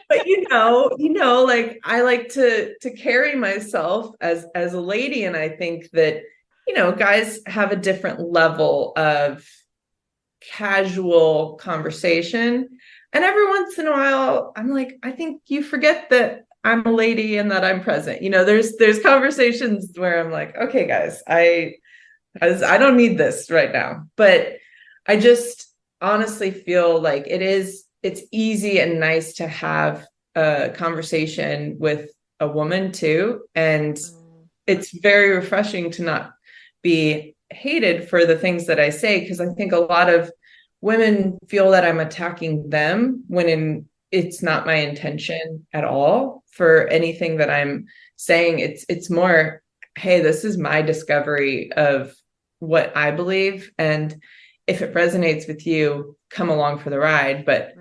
like I like to carry myself as a lady, and I think that guys have a different level of casual conversation, and every once in a while I'm like, I think you forget that I'm a lady and that I'm present. There's conversations where I'm like, okay, guys, I don't need this right now. But I just honestly feel like it's easy and nice to have a conversation with a woman too. And it's very refreshing to not be hated for the things that I say, because I think a lot of women feel that I'm attacking them when it's not my intention at all for anything that I'm saying. It's more, hey, this is my discovery of what I believe, and if it resonates with you, come along for the ride. But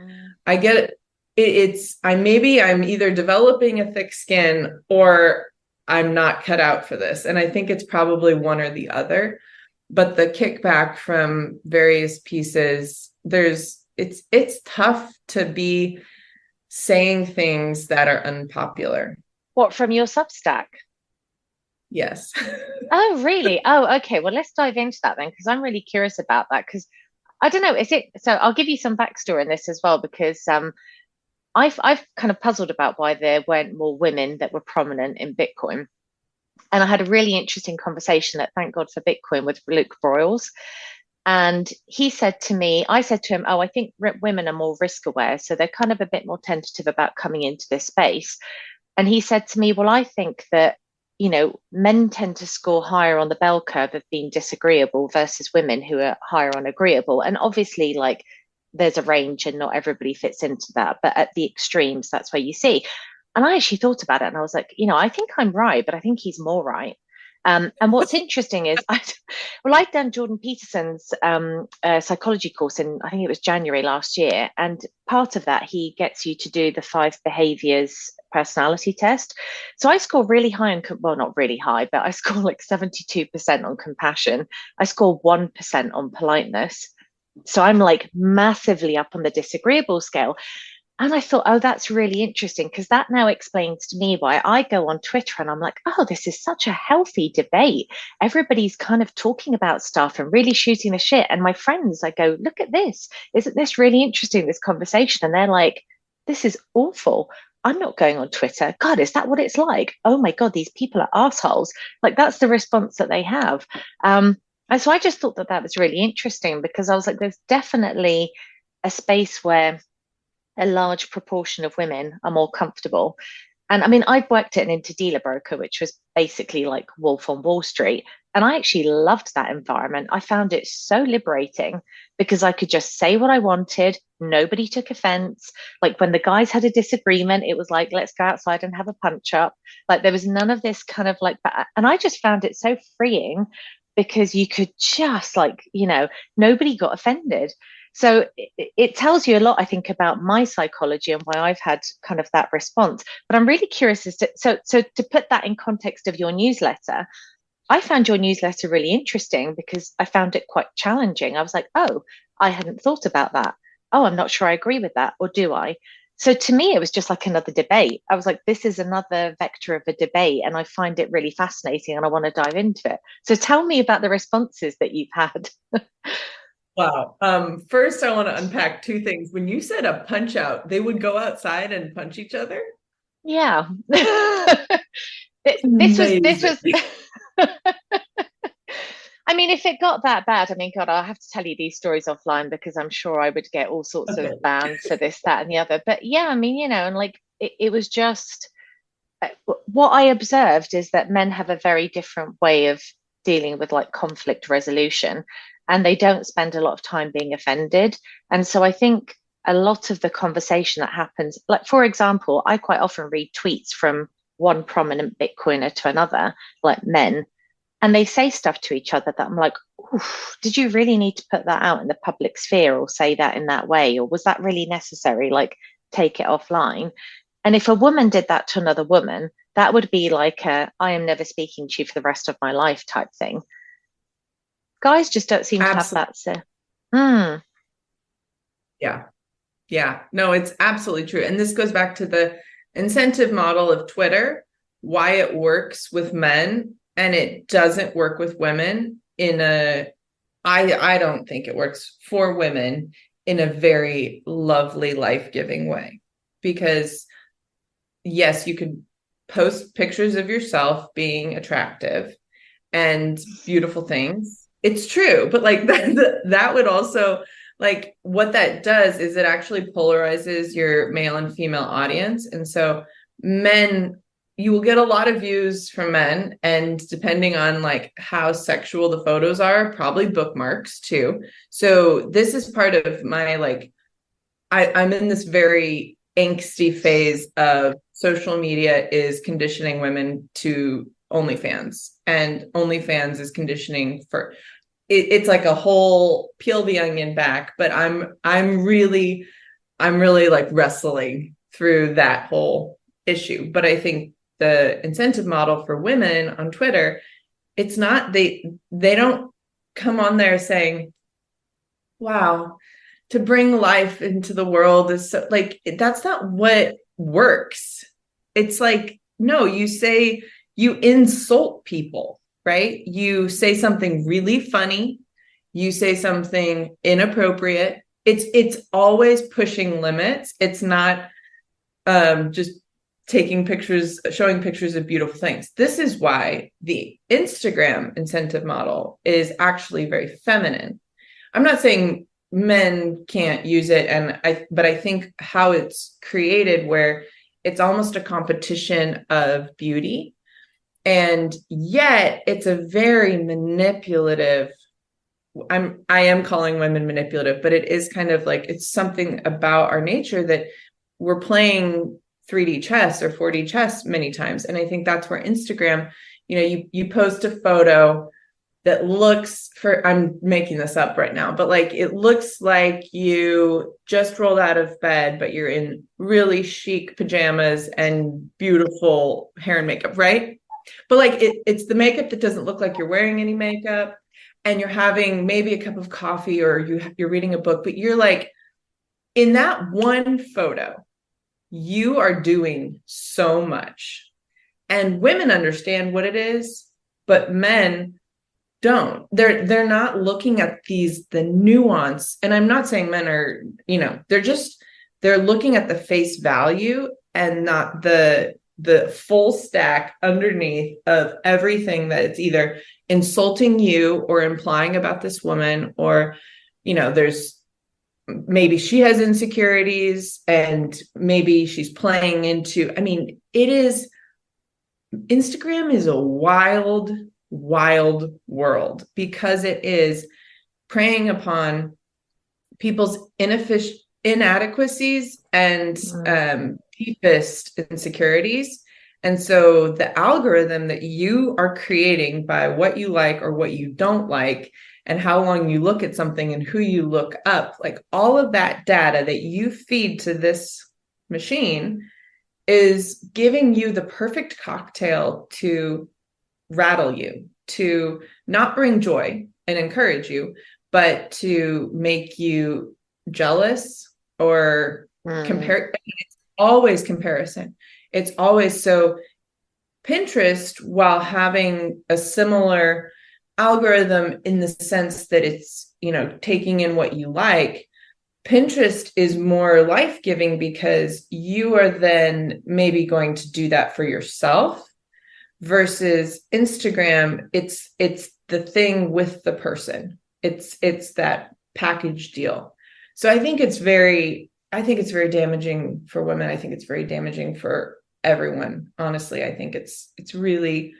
I get I'm either developing a thick skin or I'm not cut out for this. And I think it's probably one or the other. But the kickback from various pieces, it's tough to be saying things that are unpopular. What, from your Substack? Yes. Oh, really? Oh, okay. Well, let's dive into that then, because I'm really curious about that. Because I don't know, so I'll give you some backstory in this as well, because I've kind of puzzled about why there weren't more women that were prominent in Bitcoin. And I had a really interesting conversation at Thank God for Bitcoin with Luke Broyles. And he said to me, I said to him, oh, I think women are more risk aware. So they're kind of a bit more tentative about coming into this space. And he said to me, well, I think that, men tend to score higher on the bell curve of being disagreeable versus women who are higher on agreeable. And obviously, like, there's a range and not everybody fits into that. But at the extremes, that's where you see. And I actually thought about it and I was like, I think I'm right, but I think he's more right. And what's interesting is, I'd done Jordan Peterson's psychology course in, I think it was January last year. And part of that, he gets you to do the 5 behaviors personality test. So I score really high on, well, not really high, but I score like 72% on compassion. I score 1% on politeness. So I'm like massively up on the disagreeable scale. And I thought, oh, that's really interesting, because that now explains to me why I go on Twitter and I'm like, oh, this is such a healthy debate. Everybody's kind of talking about stuff and really shooting the shit. And my friends, I go, look at this. Isn't this really interesting, this conversation? And they're like, this is awful. I'm not going on Twitter. God, is that what it's like? Oh my God, these people are assholes. Like, that's the response that they have. And so I just thought that was really interesting, because I was like, there's definitely a space where a large proportion of women are more comfortable. And I mean, I've worked at an interdealer broker, which was basically like Wolf on Wall Street. And I actually loved that environment. I found it so liberating, because I could just say what I wanted. Nobody took offense. Like, when the guys had a disagreement, it was like, let's go outside and have a punch up. Like, there was none of this kind of like, and I just found it so freeing, because you could just like, nobody got offended. So it tells you a lot, I think, about my psychology and why I've had kind of that response. But I'm really curious as to, so to put that in context of your newsletter, I found your newsletter really interesting because I found it quite challenging. I was like, oh, I hadn't thought about that. Oh, I'm not sure I agree with that, or do I? So to me, it was just like another debate. I was like, this is another vector of a debate, and I find it really fascinating and I want to dive into it. So tell me about the responses that you've had. Wow. First, I want to unpack two things. When you said a punch out, they would go outside and punch each other? Yeah. This Amazing. was I mean, if it got that bad, I mean, God, I'll have to tell you these stories offline because I'm sure I would get all sorts of Okay. banned for this, that, and the other. But yeah, I mean, and like it was just what I observed is that men have a very different way of dealing with like conflict resolution, and they don't spend a lot of time being offended. And so I think a lot of the conversation that happens, like for example, I quite often read tweets from one prominent Bitcoiner to another, like men, and they say stuff to each other that I'm like, did you really need to put that out in the public sphere or say that in that way? Or was that really necessary? Like, take it offline. And if a woman did that to another woman, that would be like a I am never speaking to you for the rest of my life type thing. Guys just don't seem to have Absolutely. that. So, mm, Yeah. Yeah. No, it's absolutely true. And this goes back to the incentive model of Twitter, why it works with men and it doesn't work with women in a I don't think it works for women in a very lovely, life-giving way. Because yes, you could post pictures of yourself being attractive and beautiful things. It's true, but like that would also like what that does is it actually polarizes your male and female audience. And so men, you will get a lot of views from men, and depending on like how sexual the photos are, probably bookmarks too. So this is part of my like I'm in this very angsty phase of social media is conditioning women to OnlyFans, and OnlyFans is conditioning for it's like a whole peel the onion back, but I'm really like wrestling through that whole issue. But I think the incentive model for women on Twitter, it's not they don't come on there saying, wow, to bring life into the world is so like that's not what works. It's like, no, you insult people, right? You say something really funny, you say something inappropriate. It's always pushing limits. It's not just taking pictures, showing pictures of beautiful things. This is why the Instagram incentive model is actually very feminine. I'm not saying men can't use it, but I think how it's created where it's almost a competition of beauty, and yet it's a very manipulative. I am calling women manipulative, but it is kind of like it's something about our nature that we're playing 3D chess or 4D chess many times. And I think that's where Instagram, you post a photo that looks I'm making this up right now, but like it looks like you just rolled out of bed, but you're in really chic pajamas and beautiful hair and makeup, right? But like it's the makeup that doesn't look like you're wearing any makeup, and you're having maybe a cup of coffee or you're reading a book, but you're like in that one photo, you are doing so much. And women understand what it is, but men don't. They're not looking at the nuance. And I'm not saying men are, they're looking at the face value and not the full stack underneath of everything that it's either insulting you or implying about this woman, or there's maybe she has insecurities and maybe she's playing into, I mean, Instagram is a wild world because it is preying upon people's inadequacies and deepest insecurities. And so the algorithm that you are creating by what you like or what you don't like, and how long you look at something and who you look up, like all of that data that you feed to this machine is giving you the perfect cocktail to rattle you, to not bring joy and encourage you, but to make you jealous or compare. It's always comparison. It's always so. Pinterest, while having a similar algorithm in the sense that it's, taking in what you like, Pinterest is more life-giving because you are then maybe going to do that for yourself, versus Instagram, it's the thing with the person. It's that package deal. So I think it's very damaging for women. I think it's very damaging for everyone. Honestly, I think it's really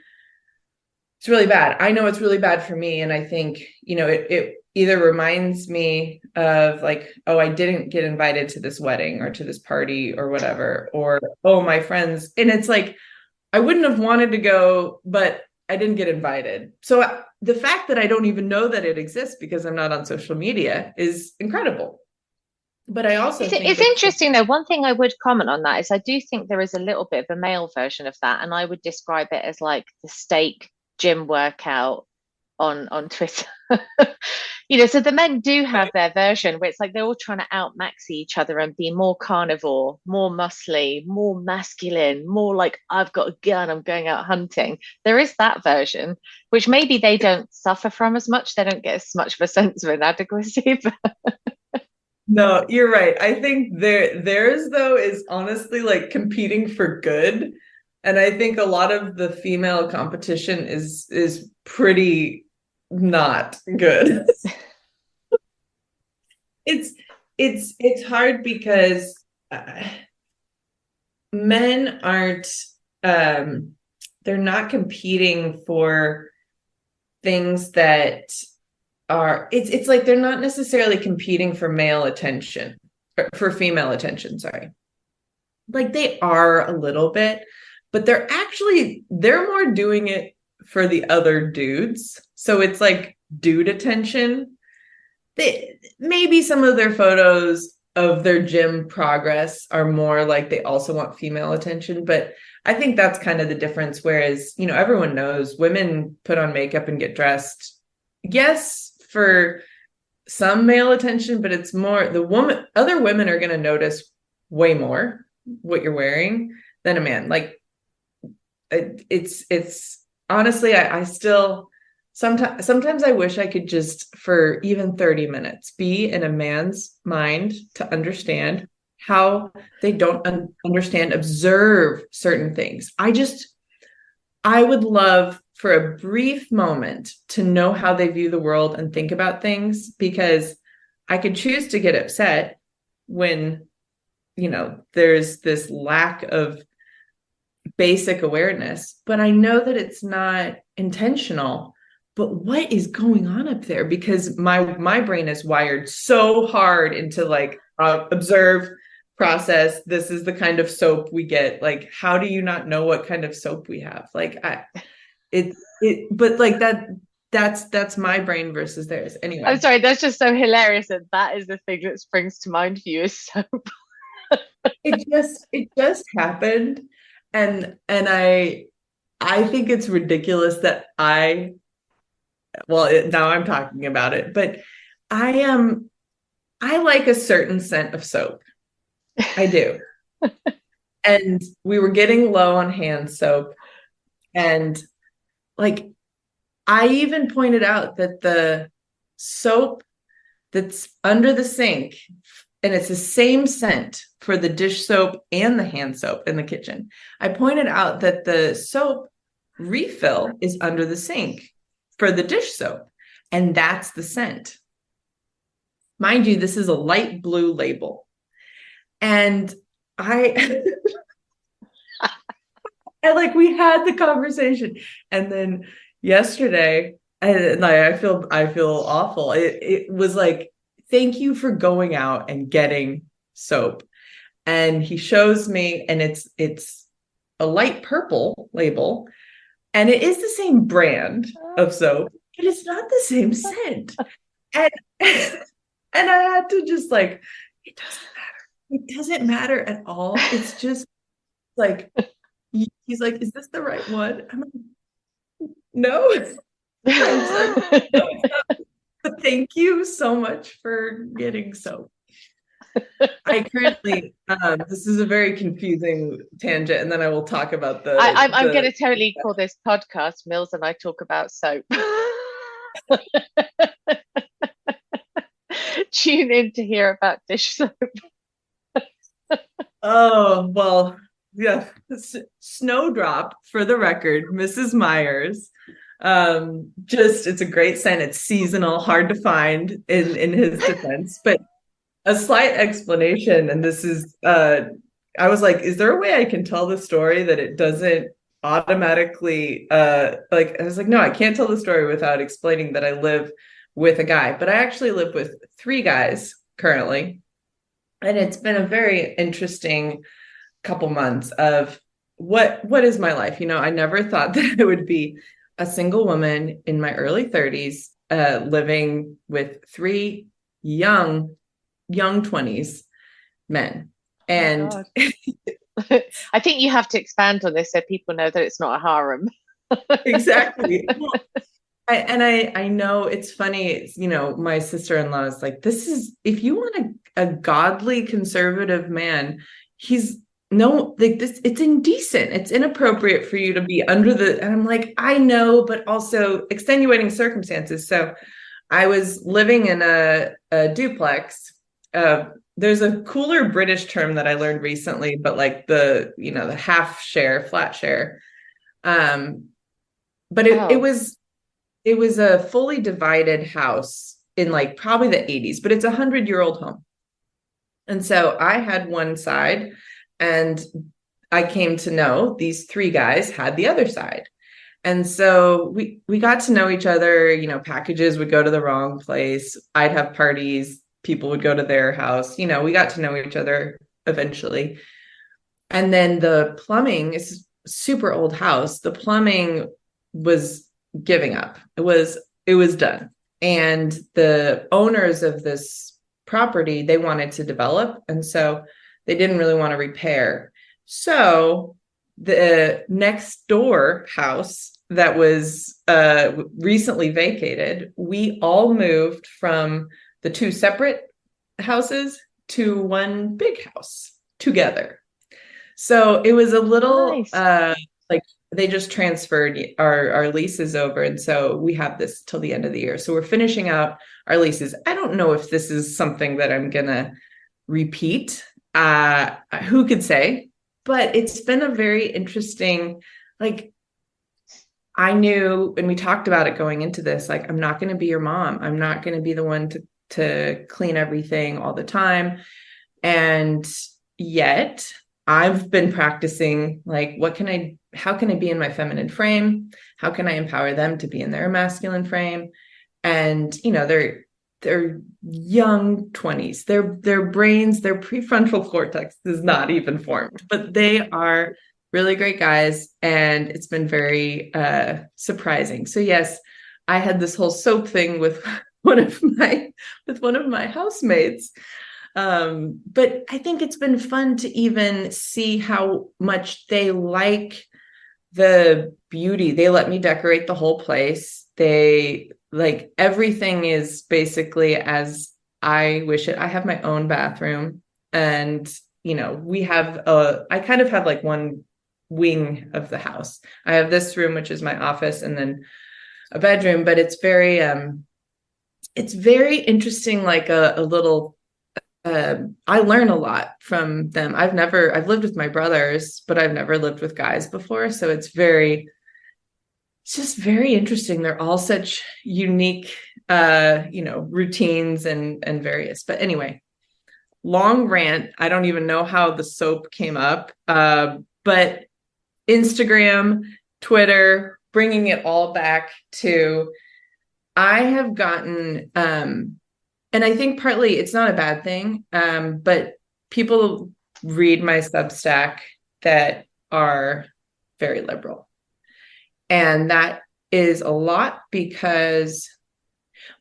bad. I know it's really bad for me. And I think, it either reminds me of like, oh, I didn't get invited to this wedding or to this party or whatever, or, oh, my friends. And it's like, I wouldn't have wanted to go, but I didn't get invited. So the fact that I don't even know that it exists because I'm not on social media is incredible. But I also think it's interesting though. One thing I would comment on that is I do think there is a little bit of a male version of that, and I would describe it as like the steak gym workout on Twitter. So the men do have their version where it's like they're all trying to outmax each other and be more carnivore, more muscly, more masculine, more like I've got a gun, I'm going out hunting. There is that version, which maybe they don't suffer from as much. They don't get as much of a sense of inadequacy. No, you're right. I think theirs though is honestly like competing for good. And I think a lot of the female competition is pretty not good. It's hard because men aren't they're not competing for things that are it's like they're not necessarily competing for male attention, for female attention, sorry. Like they are a little bit, but they're more doing it for the other dudes. So it's like dude attention. Maybe some of their photos of their gym progress are more like they also want female attention, but I think that's kind of the difference. Whereas, everyone knows women put on makeup and get dressed, yes, for some male attention, but it's more other women are going to notice way more what you're wearing than a man. Like it's honestly, I still sometimes I wish I could just for even 30 minutes be in a man's mind to understand how they don't understand, observe certain things. I would love for a brief moment to know how they view the world and think about things, because I could choose to get upset when, there's this lack of basic awareness, but I know that it's not intentional. But what is going on up there? Because my brain is wired so hard into like observe, process. This is the kind of soap we get. Like, how do you not know what kind of soap we have? Like, but like that's my brain versus theirs. Anyway, I'm sorry, that's just so hilarious that is the thing that springs to mind for you is soap. it just happened, and I think it's ridiculous that now I'm talking about it, but I like a certain scent of soap. I do. And we were getting low on hand soap, and like I even pointed out that the soap that's under the sink, and it's the same scent for the dish soap and the hand soap in the kitchen. I pointed out that the soap refill is under the sink for the dish soap, and that's the scent. Mind you, this is a light blue label. And I we had the conversation, and then yesterday, and I feel awful. It was like, thank you for going out and getting soap. And he shows me, and it's a light purple label, and it is the same brand of soap, but it's not the same scent. And and I had to just like, it doesn't matter. It doesn't matter at all. It's just like, he's like, is this the right one? I'm like, no. No, it's not. But thank you so much for getting soap. I currently, this is a very confusing tangent, and then I will talk about I'm going the to totally call this podcast Mills and I Talk About Soap. Tune in to hear about dish soap. Oh, well, yeah. Snowdrop, for the record, Mrs. Myers. Just it's a great scent. It's seasonal, hard to find in his defense, but a slight explanation, and this is I was like, is there a way I can tell the story that it doesn't automatically like I was like, no, I can't tell the story without explaining that I live with a guy, but I actually live with three guys currently. And it's been a very interesting couple months of what is my life? I never thought that I would be a single woman in my early 30s, living with three young 20s men. And Oh I think you have to expand on this so people know that it's not a harem. exactly. Well, I know it's funny. My sister-in-law is like, this is, if you want a godly conservative man, he's no, like this, it's indecent. It's inappropriate for you to be under the, and I'm like, I know, but also extenuating circumstances. So I was living in a duplex. There's a cooler British term that I learned recently, but like the half share, flat share. But it was a fully divided house in like probably the 80s, but it's 100-year-old home. And so I had one side, and I came to know these three guys had the other side. And so we got to know each other. Packages would go to the wrong place. I'd have parties. People would go to their house. We got to know each other eventually. And then the plumbing is super old house. The plumbing was giving up. It was done. And the owners of this property, they wanted to develop. And so they didn't really want to repair. So the next door house that was recently vacated, we all moved from the two separate houses to one big house together. So it was a little Nice. like they just transferred our leases over. And so we have this till the end of the year. So we're finishing out our leases. I don't know if this is something that I'm going to repeat. Who could say? But it's been a very interesting, like, I knew, and we talked about it going into this, like, I'm not going to be your mom. I'm not going to be the one to clean everything all the time. And yet I've been practicing, like, how can I be in my feminine frame? How can I empower them to be in their masculine frame? And, they're young 20s. Their brains, their prefrontal cortex is not even formed, but they are really great guys. And it's been very surprising. So yes, I had this whole soap thing with one of my housemates. But I think it's been fun to even see how much they like the beauty. They let me decorate the whole place. They like everything is basically as I wish it. I have my own bathroom, and I kind of have like one wing of the house. I have this room, which is my office, and then a bedroom, but it's very interesting, like a little I learn a lot from them. I've lived with my brothers, but I've never lived with guys before. So it's just very interesting. They're all such unique, routines and various. But anyway, long rant. I don't even know how the soap came up, but Instagram, Twitter, bringing it all back to, I have gotten, and I think partly it's not a bad thing, but people read my Substack that are very liberal. And that is a lot because,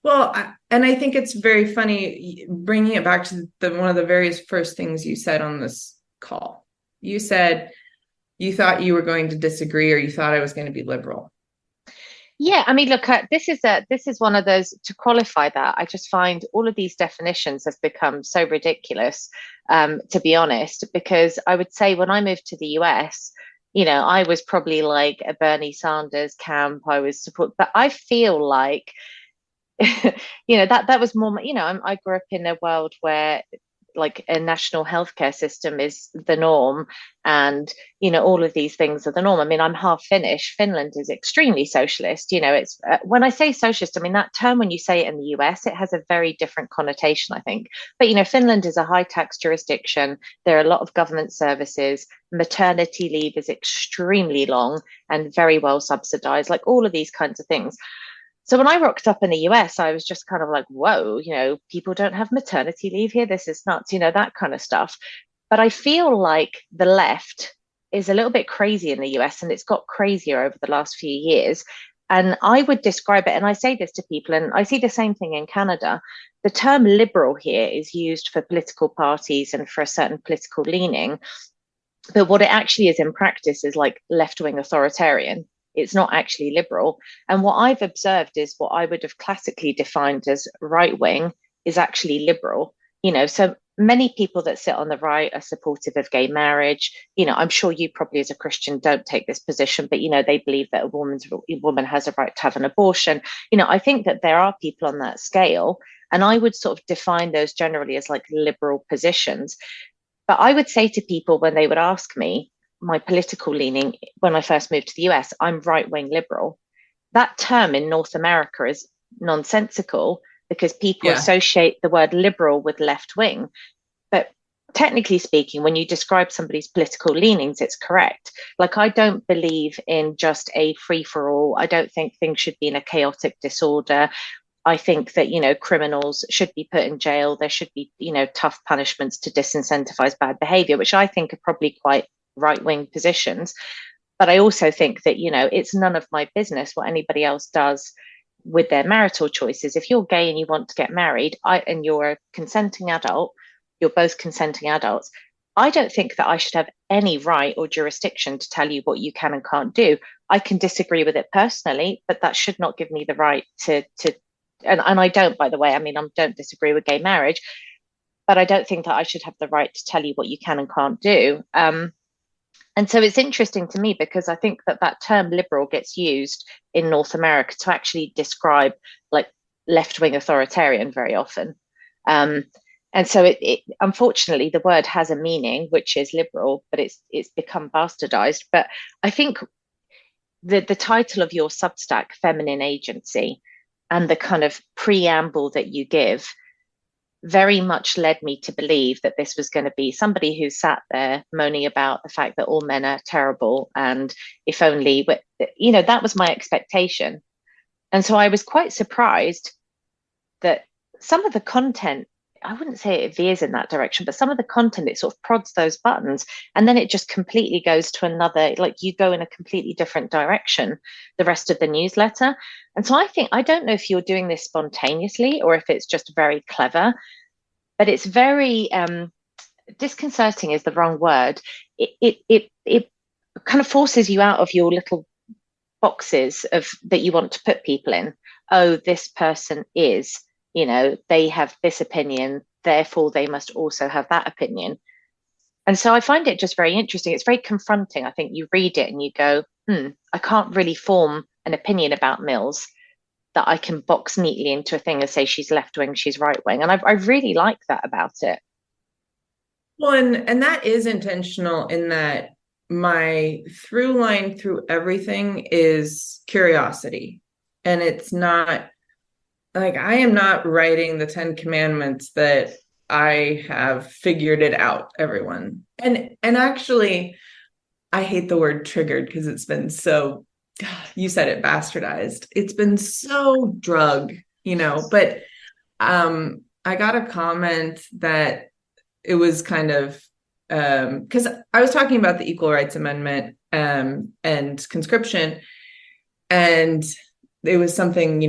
well, and I think it's very funny bringing it back to one of the very first things you said on this call. You said you thought you were going to disagree, or you thought I was going to be liberal. Yeah, I mean, look, this is one of those, to qualify that. I just find all of these definitions have become so ridiculous, to be honest, because I would say when I moved to the US, I was probably like a Bernie Sanders camp. I was support, but I feel like, that was more, I grew up in a world where like a national healthcare system is the norm, and all of these things are the norm. I mean, I'm half Finnish. Finland is extremely socialist. It's when I say socialist, I mean that term, when you say it in the US, it has a very different connotation, I think. But Finland is a high tax jurisdiction. There are a lot of government services. Maternity leave is extremely long and very well subsidized, like all of these kinds of things. So when I rocked up in the US, I was just kind of like, whoa, people don't have maternity leave here. This is nuts, that kind of stuff. But I feel like the left is a little bit crazy in the US, and it's got crazier over the last few years. And I would describe it, and I say this to people, and I see the same thing in Canada. The term liberal here is used for political parties and for a certain political leaning. But what it actually is in practice is like left-wing authoritarian. It's not actually liberal. And what I've observed is what I would have classically defined as right wing is actually liberal. So many people that sit on the right are supportive of gay marriage. I'm sure you probably as a Christian don't take this position, but they believe that a woman has a right to have an abortion. I think that there are people on that scale, and I would sort of define those generally as like liberal positions. But I would say to people when they would ask me my political leaning when I first moved to the US, I'm right-wing liberal. That term in North America is nonsensical because people associate the word liberal with left-wing. But technically speaking, when you describe somebody's political leanings, it's correct. Like, I don't believe in just a free-for-all. I don't think things should be in a chaotic disorder. I think that, criminals should be put in jail. There should be, tough punishments to disincentivize bad behavior, which I think are probably quite right-wing positions. But I also think that it's none of my business what anybody else does with their marital choices. If you're gay and you want to get married, and you're a consenting adult, you're both consenting adults, I don't think that I should have any right or jurisdiction to tell you what you can and can't do. I can disagree with it personally, but that should not give me the right to and I don't, by the way. I mean, I don't disagree with gay marriage, but I don't think that I should have the right to tell you what you can and can't do. And so it's interesting to me because I think that term liberal gets used in North America to actually describe like left-wing authoritarian very often. And so it unfortunately the word has a meaning, which is liberal, but it's become bastardized. But I think the title of your Substack, Feminine Agency, and the kind of preamble that you give very much led me to believe that this was going to be somebody who sat there moaning about the fact that all men are terrible, and if only, that was my expectation. And so I was quite surprised that some of the content, I wouldn't say it veers in that direction, but some of the content, it sort of prods those buttons, and then it just completely goes to another, like you go in a completely different direction the rest of the newsletter. And so I don't know if you're doing this spontaneously or if it's just very clever, but it's very disconcerting is the wrong word. It kind of forces you out of your little boxes that you want to put people in. Oh, this person is, they have this opinion, therefore they must also have that opinion. And so I find it just very interesting. It's very confronting. I think you read it and you go, I can't really form an opinion about Mills that I can box neatly into a thing and say she's left wing, she's right wing. And I really like that about it. Well, and that is intentional in that my through line through everything is curiosity. And it's not like I am not writing the 10 commandments that I have figured it out, everyone. And actually, I hate the word triggered because it's been so, you said it, bastardized. It's been so drug, but I got a comment that it was kind of because I was talking about the Equal Rights Amendment and conscription, and it was something,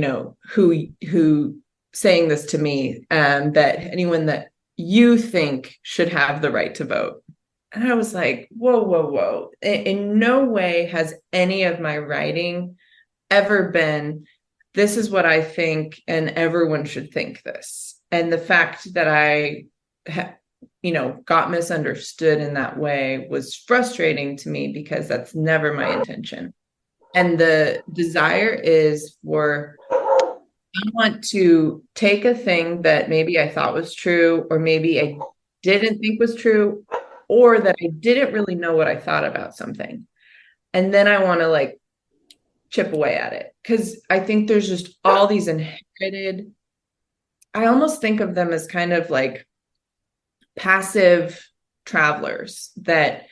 who saying this to me, that anyone that you think should have the right to vote. And I was like, whoa, whoa, whoa. In no way has any of my writing ever been, this is what I think, and everyone should think this. And the fact that I, got misunderstood in that way was frustrating to me, because that's never my intention. And the desire is for, I want to take a thing that maybe I thought was true, or maybe I didn't think was true, or that I didn't really know what I thought about something. And then I want to like chip away at it, because I think there's just all these inherited, I almost think of them as kind of like passive travelers that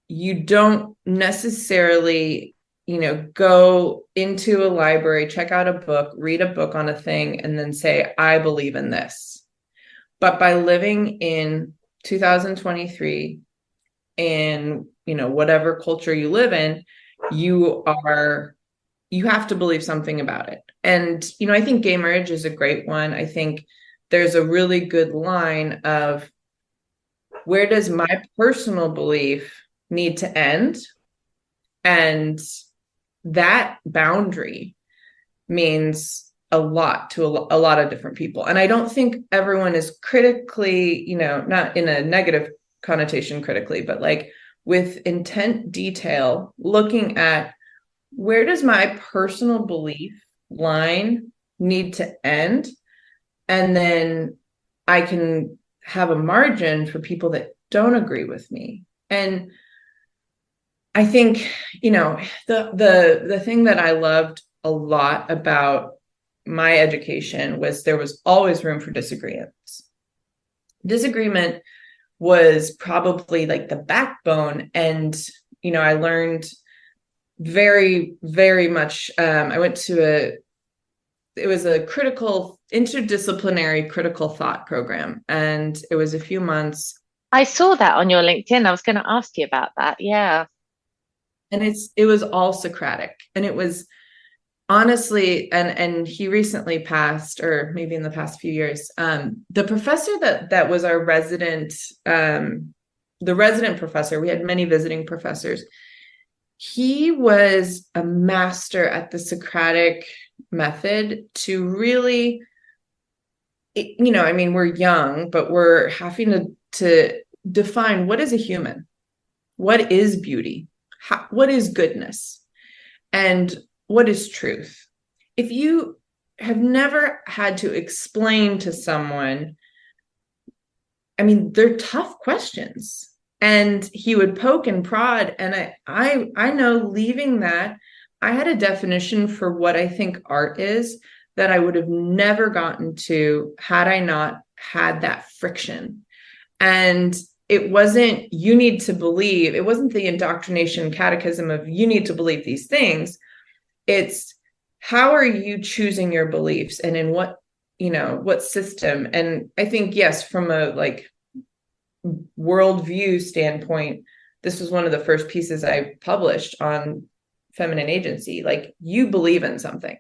you don't necessarily, go into a library, check out a book, read a book on a thing, and then say, I believe in this. But by living in 2023, in, whatever culture you live in, you have to believe something about it. And, I think gay marriage is a great one. I think there's a really good line of, where does my personal belief need to end? And that boundary means a lot to a lot of different people. And I don't think everyone is critically, not in a negative connotation critically, but like with intent detail, looking at, where does my personal belief line need to end? And then I can have a margin for people that don't agree with me. And I think, the thing that I loved a lot about my education was there was always room for disagreements. Disagreement was probably like the backbone. And, I learned very, very much. I went to it was a interdisciplinary critical thought program. And it was a few months. I saw that on your LinkedIn. I was going to ask you about that. Yeah. And it was all Socratic. And it was honestly, and he recently passed, or maybe in the past few years, the professor that was our resident, the resident professor, we had many visiting professors. He was a master at the Socratic method to really, we're young, but we're having to define, what is a human? What is beauty? What is goodness? And what is truth? If you have never had to explain to someone, they're tough questions. And he would poke and prod. And I know, leaving that, I had a definition for what I think art is that I would have never gotten to had I not had that friction. And it wasn't, you need to believe, it wasn't the indoctrination catechism of you need to believe these things. It's, how are you choosing your beliefs, and in what system? And I think, yes, from a like worldview standpoint, this was one of the first pieces I published on feminine agency. Like, you believe in something,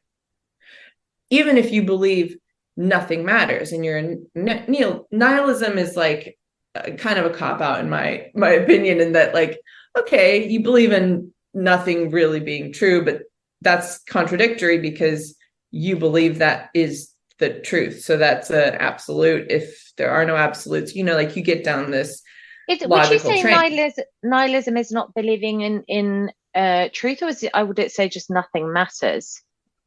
even if you believe nothing matters, and your nihilism is like kind of a cop out in my opinion, in that, like, okay, you believe in nothing really being true, but that's contradictory because you believe that is the truth. So that's an absolute. If there are no absolutes, like you get down this Would you say train. nihilism is not believing in truth, or would it say just nothing matters?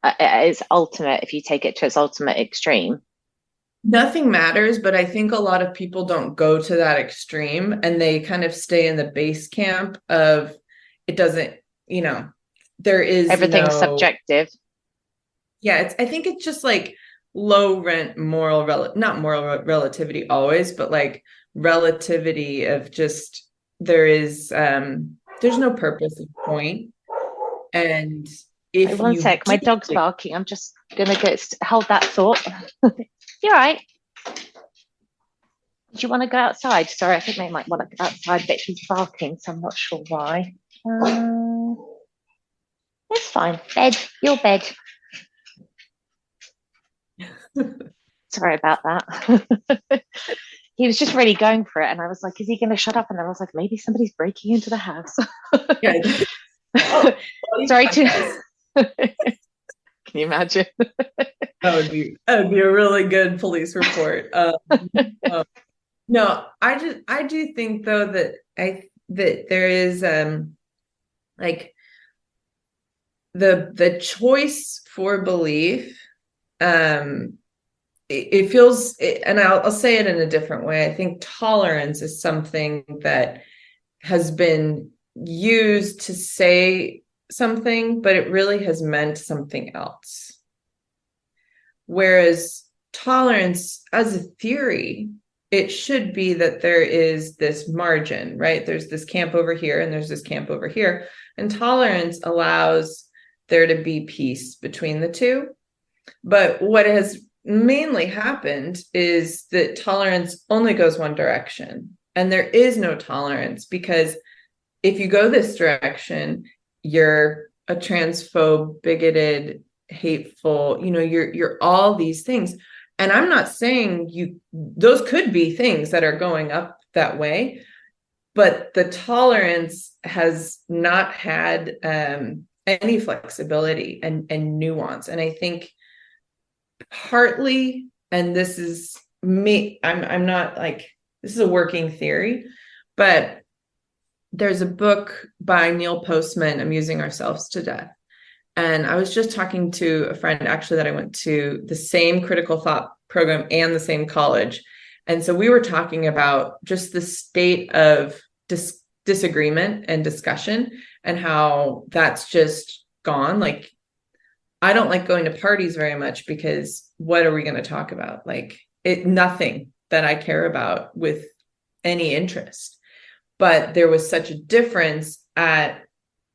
It's ultimate, if you take it to its ultimate extreme. Nothing matters, but I think a lot of people don't go to that extreme, and they kind of stay in the base camp of, it doesn't, there is everything's subjective. Yeah, I think it's just like low rent not moral relativity always, but like relativity of just, there's no purpose of point. And if Wait, one sec, my dog's barking. I'm just gonna hold that thought. You're right. Do you want to go outside? Sorry, I think they might want to go outside, but he's barking, so I'm not sure why. It's fine. Bed, your bed. Sorry about that. He was just really going for it, and I was like, "Is he going to shut up?" And then I was like, "Maybe somebody's breaking into the house." Yeah. Oh, sorry to. Can you imagine? That would be a really good police report. No, I do think though that that there is like the choice for belief. It feels, and I'll say it in a different way. I think tolerance is something that has been used to say something, but it really has meant something else. Whereas tolerance as a theory, it should be that there is this margin, right? There's this camp over here and there's this camp over here. And tolerance allows there to be peace between the two. But what has mainly happened is that tolerance only goes one direction. And there is no tolerance, because if you go this direction, you're a transphobe, bigoted, hateful, you're all these things. And I'm not saying those could be things that are going up that way, but the tolerance has not had any flexibility and nuance. And I think partly, and this is me, I'm not like, this is a working theory, but there's a book by Neil Postman, Amusing Ourselves to Death. And I was just talking to a friend actually that I went to the same critical thought program and the same college. And so we were talking about just the state of disagreement and discussion and how that's just gone. Like, I don't like going to parties very much because what are we going to talk about? Like, nothing that I care about with any interest. But there was such a difference at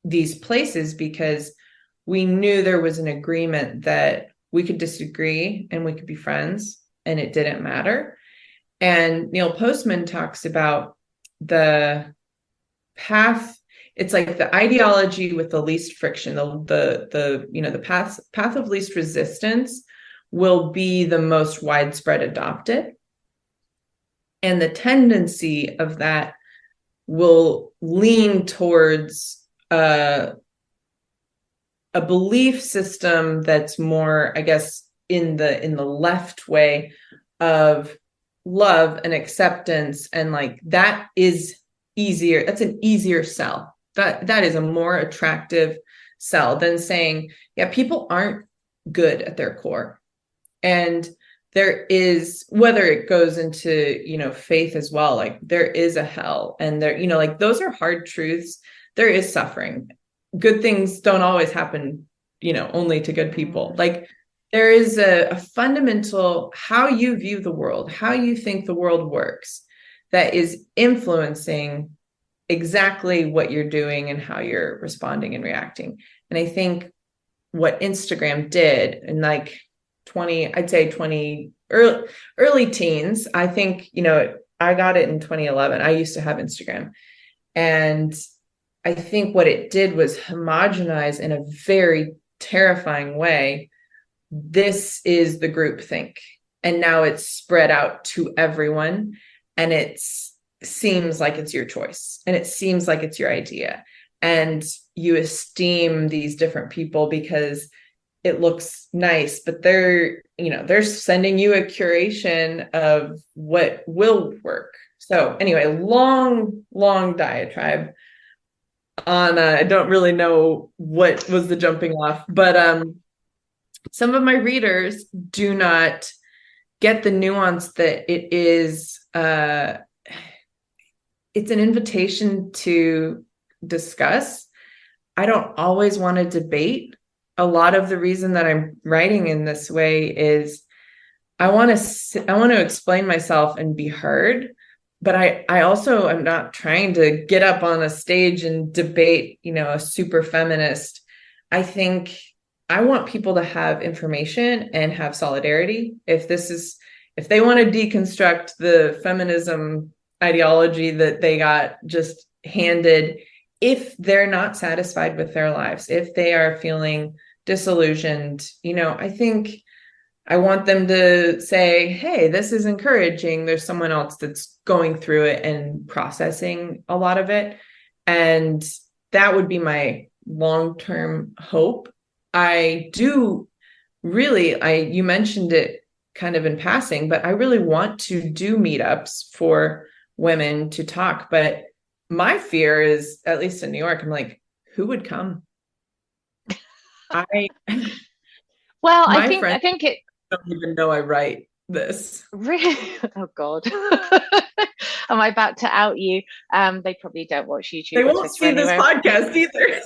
these places because we knew there was an agreement that we could disagree and we could be friends and it didn't matter. And Neil Postman talks about the path. It's like the ideology with the least friction, the path of least resistance will be the most widespread adopted. And the tendency of that will lean towards a belief system that's more, I guess, in the left way of love and acceptance, and like that is easier. That's an easier sell. That is a more attractive sell than saying, yeah, people aren't good at their core. And there is, whether it goes into, faith as well, like there is a hell, and there, like those are hard truths. There is suffering. Good things don't always happen, only to good people. Like there is a fundamental, how you view the world, how you think the world works, that is influencing exactly what you're doing and how you're responding and reacting. And I think what Instagram did in like 20, I'd say 20, early teens, I think, I got it in 2011. I used to have Instagram. And I think what it did was homogenize in a very terrifying way. This is the group think. And now it's spread out to everyone. And it seems like it's your choice. And it seems like it's your idea. And you esteem these different people because it looks nice, but they're sending you a curation of what will work. So anyway, long diatribe on, I don't really know what was the jumping off, but some of my readers do not get the nuance that it is, it's an invitation to discuss. I don't always want to debate. A lot of the reason that I'm writing in this way is I want to explain myself and be heard, but I also am not trying to get up on a stage and debate, a super feminist. I think I want people to have information and have solidarity. If this is, if they want to deconstruct the feminism ideology that they got just handed, if they're not satisfied with their lives, if they are feeling disillusioned, I think I want them to say, hey, this is encouraging. There's someone else that's going through it and processing a lot of it. And that would be my long-term hope. I do really, you mentioned it kind of in passing, but I really want to do meetups for women to talk. But my fear is, at least in New York, I'm like, who would come? Well, I My think friends it don't even know I write this. really. Oh God, am I about to out you? They probably don't watch They YouTube or won't Twitter see this anyway. podcast either.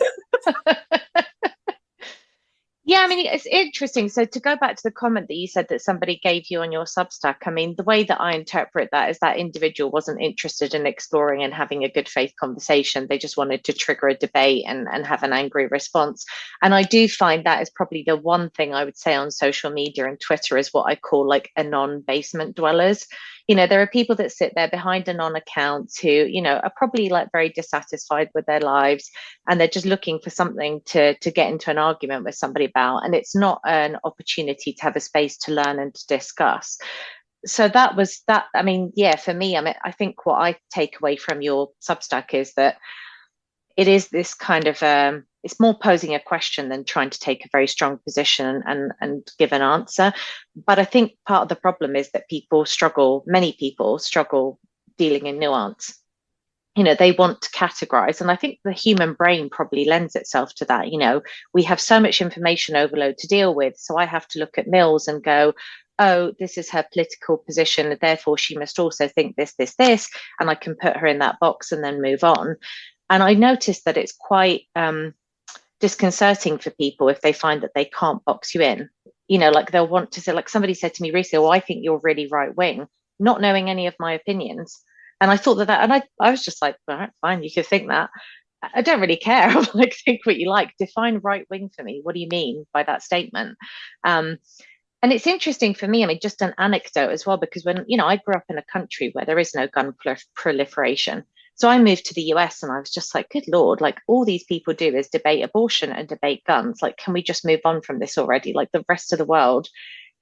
Yeah, I mean, it's interesting. So to go back to the comment that you said that somebody gave you on your Substack, I mean, the way that I interpret that is that individual wasn't interested in exploring and having a good faith conversation. They just wanted to trigger a debate and have an angry response. And I do find that is probably the one thing I would say on social media and Twitter is what I call like anon basement dwellers. There are people that sit there behind anon accounts who, are probably like very dissatisfied with their lives, and they're just looking for something to get into an argument with somebody about. And it's not an opportunity to have a space to learn and to discuss. So that was that. I mean, yeah, for me, I think what I take away from your Substack is that it is this kind of it's more posing a question than trying to take a very strong position and give an answer. But I think part of the problem is that many people struggle dealing in nuance. They want to categorize. And I think the human brain probably lends itself to that. We have so much information overload to deal with. So I have to look at Mills and go, oh, this is her political position. Therefore, she must also think this, this, this. And I can put her in that box and then move on. And I noticed that it's quite disconcerting for people if they find that they can't box you in. Like they'll want to say, like somebody said to me recently, well, I think you're really right wing, not knowing any of my opinions. And I thought and I was just like, all right, fine, you can think that. I don't really care. I'm like, think what you like. Define right wing for me. What do you mean by that statement? And it's interesting for me, I mean, just an anecdote as well, because when, I grew up in a country where there is no gun proliferation. So I moved to the US and I was just like, good Lord, like all these people do is debate abortion and debate guns. Like, can we just move on from this already? Like the rest of the world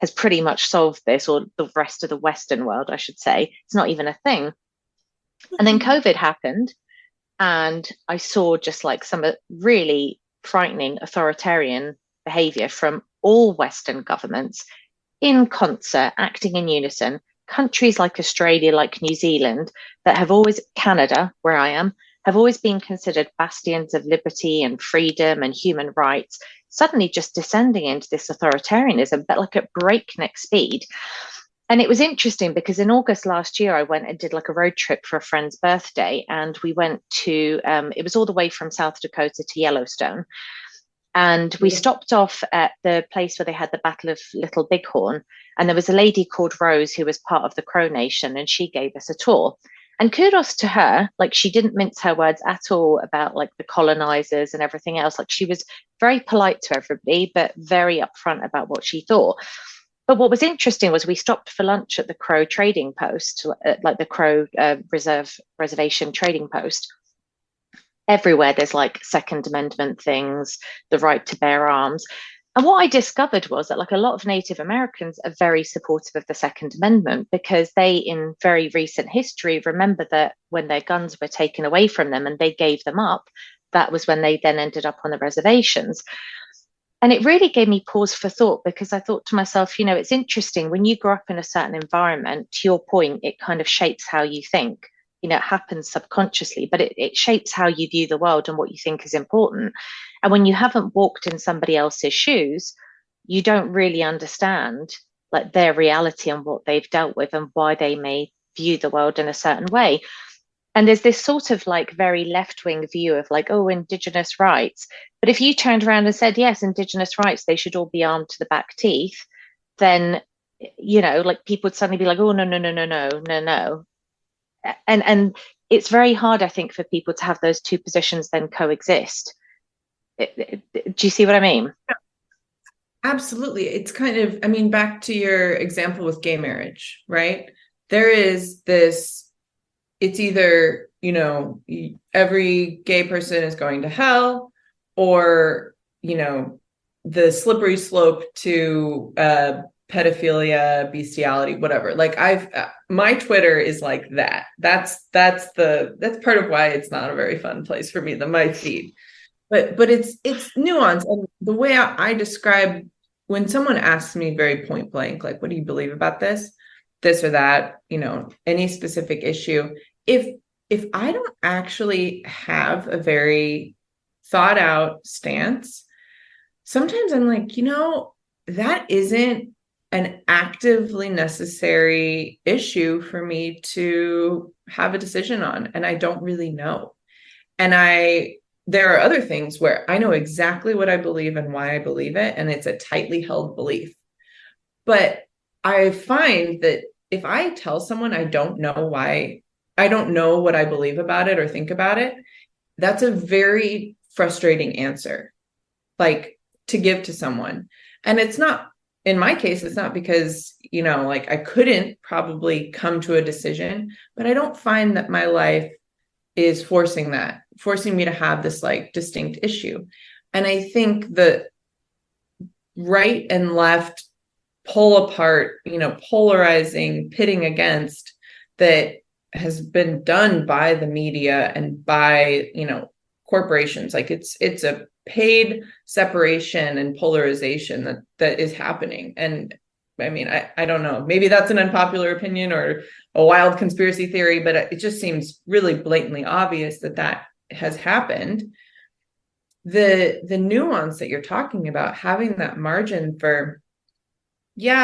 has pretty much solved this, or the rest of the Western world, I should say. It's not even a thing. And then COVID happened, and I saw just like some really frightening authoritarian behavior from all Western governments in concert, acting in unison. Countries like Australia, like New Zealand, that have always, Canada, where I am, have always been considered bastions of liberty and freedom and human rights, suddenly just descending into this authoritarianism, but like at breakneck speed. And it was interesting because in August last year, I went and did like a road trip for a friend's birthday. And we went to, it was all the way from South Dakota to Yellowstone. And we stopped off at the place where they had the Battle of Little Bighorn. And there was a lady called Rose who was part of the Crow Nation, and she gave us a tour. And kudos to her, like she didn't mince her words at all about like the colonizers and everything else. Like she was very polite to everybody, but very upfront about what she thought. But what was interesting was we stopped for lunch at the Crow trading post, like the Crow reservation trading post. Everywhere there's like Second Amendment things, the right to bear arms. And what I discovered was that like a lot of Native Americans are very supportive of the Second Amendment because they, in very recent history, remember that when their guns were taken away from them and they gave them up, that was when they then ended up on the reservations. And it really gave me pause for thought, because I thought to myself, it's interesting when you grow up in a certain environment, to your point, it kind of shapes how you think. It happens subconsciously, but it shapes how you view the world and what you think is important. And when you haven't walked in somebody else's shoes, you don't really understand like their reality and what they've dealt with and why they may view the world in a certain way. And there's this sort of like very left-wing view of like, oh, Indigenous rights. But if you turned around and said, yes, Indigenous rights, they should all be armed to the back teeth, then, like people would suddenly be like, oh, no, no, no, no, no, no, no. And it's very hard, I think, for people to have those two positions then coexist. Do you see what I mean? Absolutely. It's kind of, I mean, back to your example with gay marriage, right? There is this, it's either, every gay person is going to hell, or, the slippery slope to pedophilia, bestiality, whatever. Like my Twitter is like that. That's part of why it's not a very fun place for me, my feed. But it's nuance. And the way I describe, when someone asks me very point blank, like, what do you believe about this or that, any specific issue, if I don't actually have a very thought out stance, sometimes I'm like, that isn't an actively necessary issue for me to have a decision on, and I don't really know. And there are other things where I know exactly what I believe and why I believe it, and it's a tightly held belief. But I find that if I tell someone I don't know why, I don't know what I believe about it or think about it, that's a very frustrating answer, like, to give to someone. And it's not, in my case, it's not because, like, I couldn't probably come to a decision, but I don't find that my life is forcing me to have this like distinct issue. And I think the right and left pull apart, polarizing, pitting against, that has been done by the media and by, corporations. Like it's a paid separation and polarization that is happening. And I mean, I don't know, maybe that's an unpopular opinion or a wild conspiracy theory, but it just seems really blatantly obvious that has happened. The nuance that you're talking about, having that margin for, we're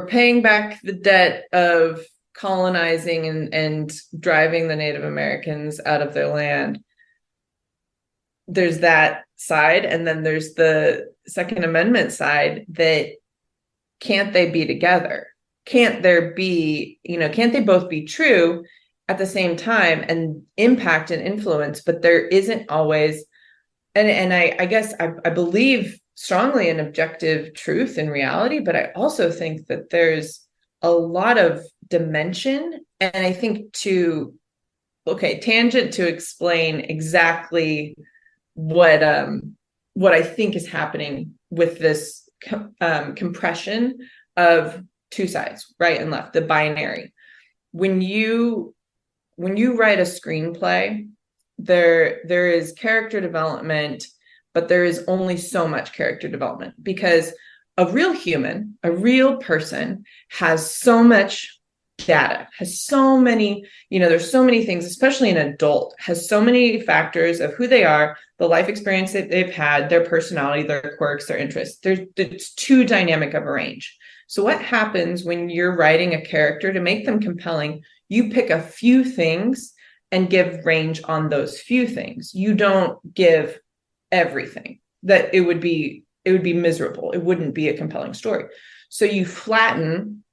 paying back the debt of colonizing and driving the Native Americans out of their land. There's that side, and then there's the Second Amendment side, that can't they be together? Can't they both be true at the same time and impact and influence? But there isn't always, and I guess I believe strongly in objective truth and reality, but I also think that there's a lot of dimension. And I think tangent to explain exactly what I think is happening with this compression of two sides, right and left, the binary. When you write a screenplay, there is character development, but there is only so much character development, because a real human, a real person, has so much data, has so many, there's so many things, especially an adult, has so many factors of who they are, the life experience that they've had, their personality, their quirks, their interests. It's too dynamic of a range. So what happens when you're writing a character to make them compelling? You pick a few things and give range on those few things. You don't give everything. That it would be miserable. It wouldn't be a compelling story. So you flatten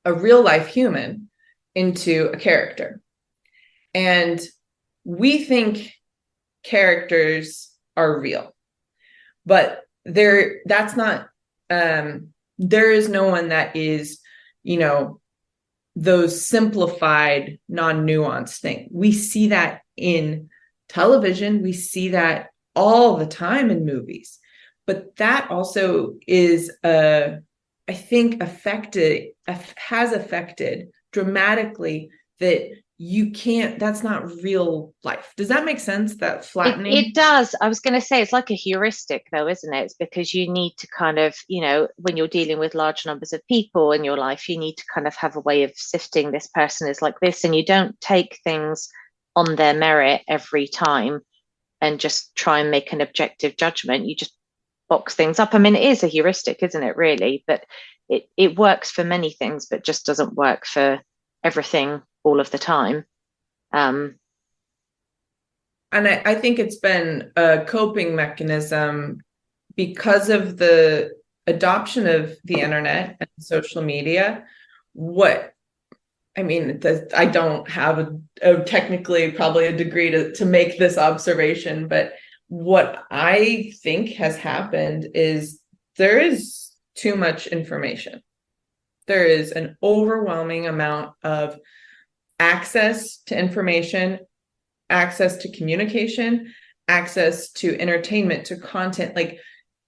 a real life human into a character. And we think characters are real, but that's not, there is no one that is, those simplified, non-nuanced things. We see that in television. We see that all the time in movies. But that also is, I think, has affected dramatically that you can't, that's not real life. Does that make sense? That flattening? It does. I was going to say it's like a heuristic, though, isn't it? It's because you need to kind of, when you're dealing with large numbers of people in your life, you need to kind of have a way of sifting, this person is like this, and you don't take things on their merit every time and just try and make an objective judgment. You just box things up. I mean, it is a heuristic, isn't it, really? But it works for many things, but just doesn't work for everything all of the time. And I think it's been a coping mechanism because of the adoption of the internet and social media. I don't have technically probably a degree to make this observation, but what I think has happened is there is too much information. There is an overwhelming amount of access to information, access to communication, access to entertainment, to content. Like,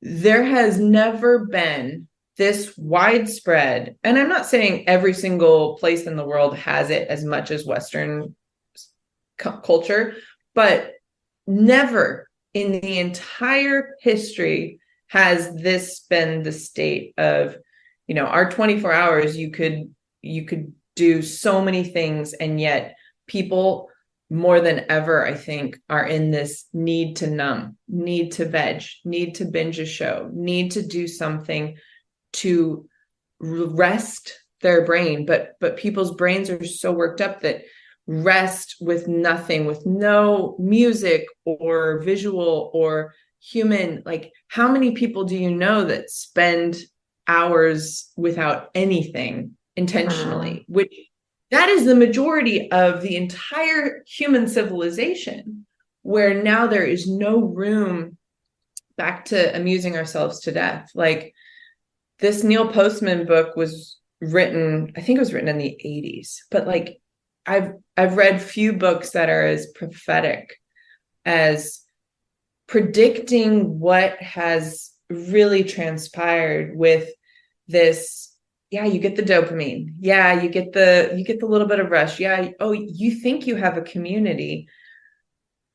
there has never been this widespread, and I'm not saying every single place in the world has it as much as Western culture, but never in the entire history has this been the state of, our 24 hours. You could do so many things, and yet people more than ever, I think, are in this need to numb, need to veg, need to binge a show, need to do something to rest their brain. But people's brains are so worked up that rest with nothing, with no music or visual or human, like, how many people do you know that spend hours without anything intentionally, which that is the majority of the entire human civilization, where now there is no room back to amusing ourselves to death. Like, this Neil Postman book was written, I think it was written in the 80s, but like, I've read few books that are as prophetic as predicting what has really transpired with this. Yeah, you get the dopamine. Yeah, you get the little bit of rush. Yeah, oh, you think you have a community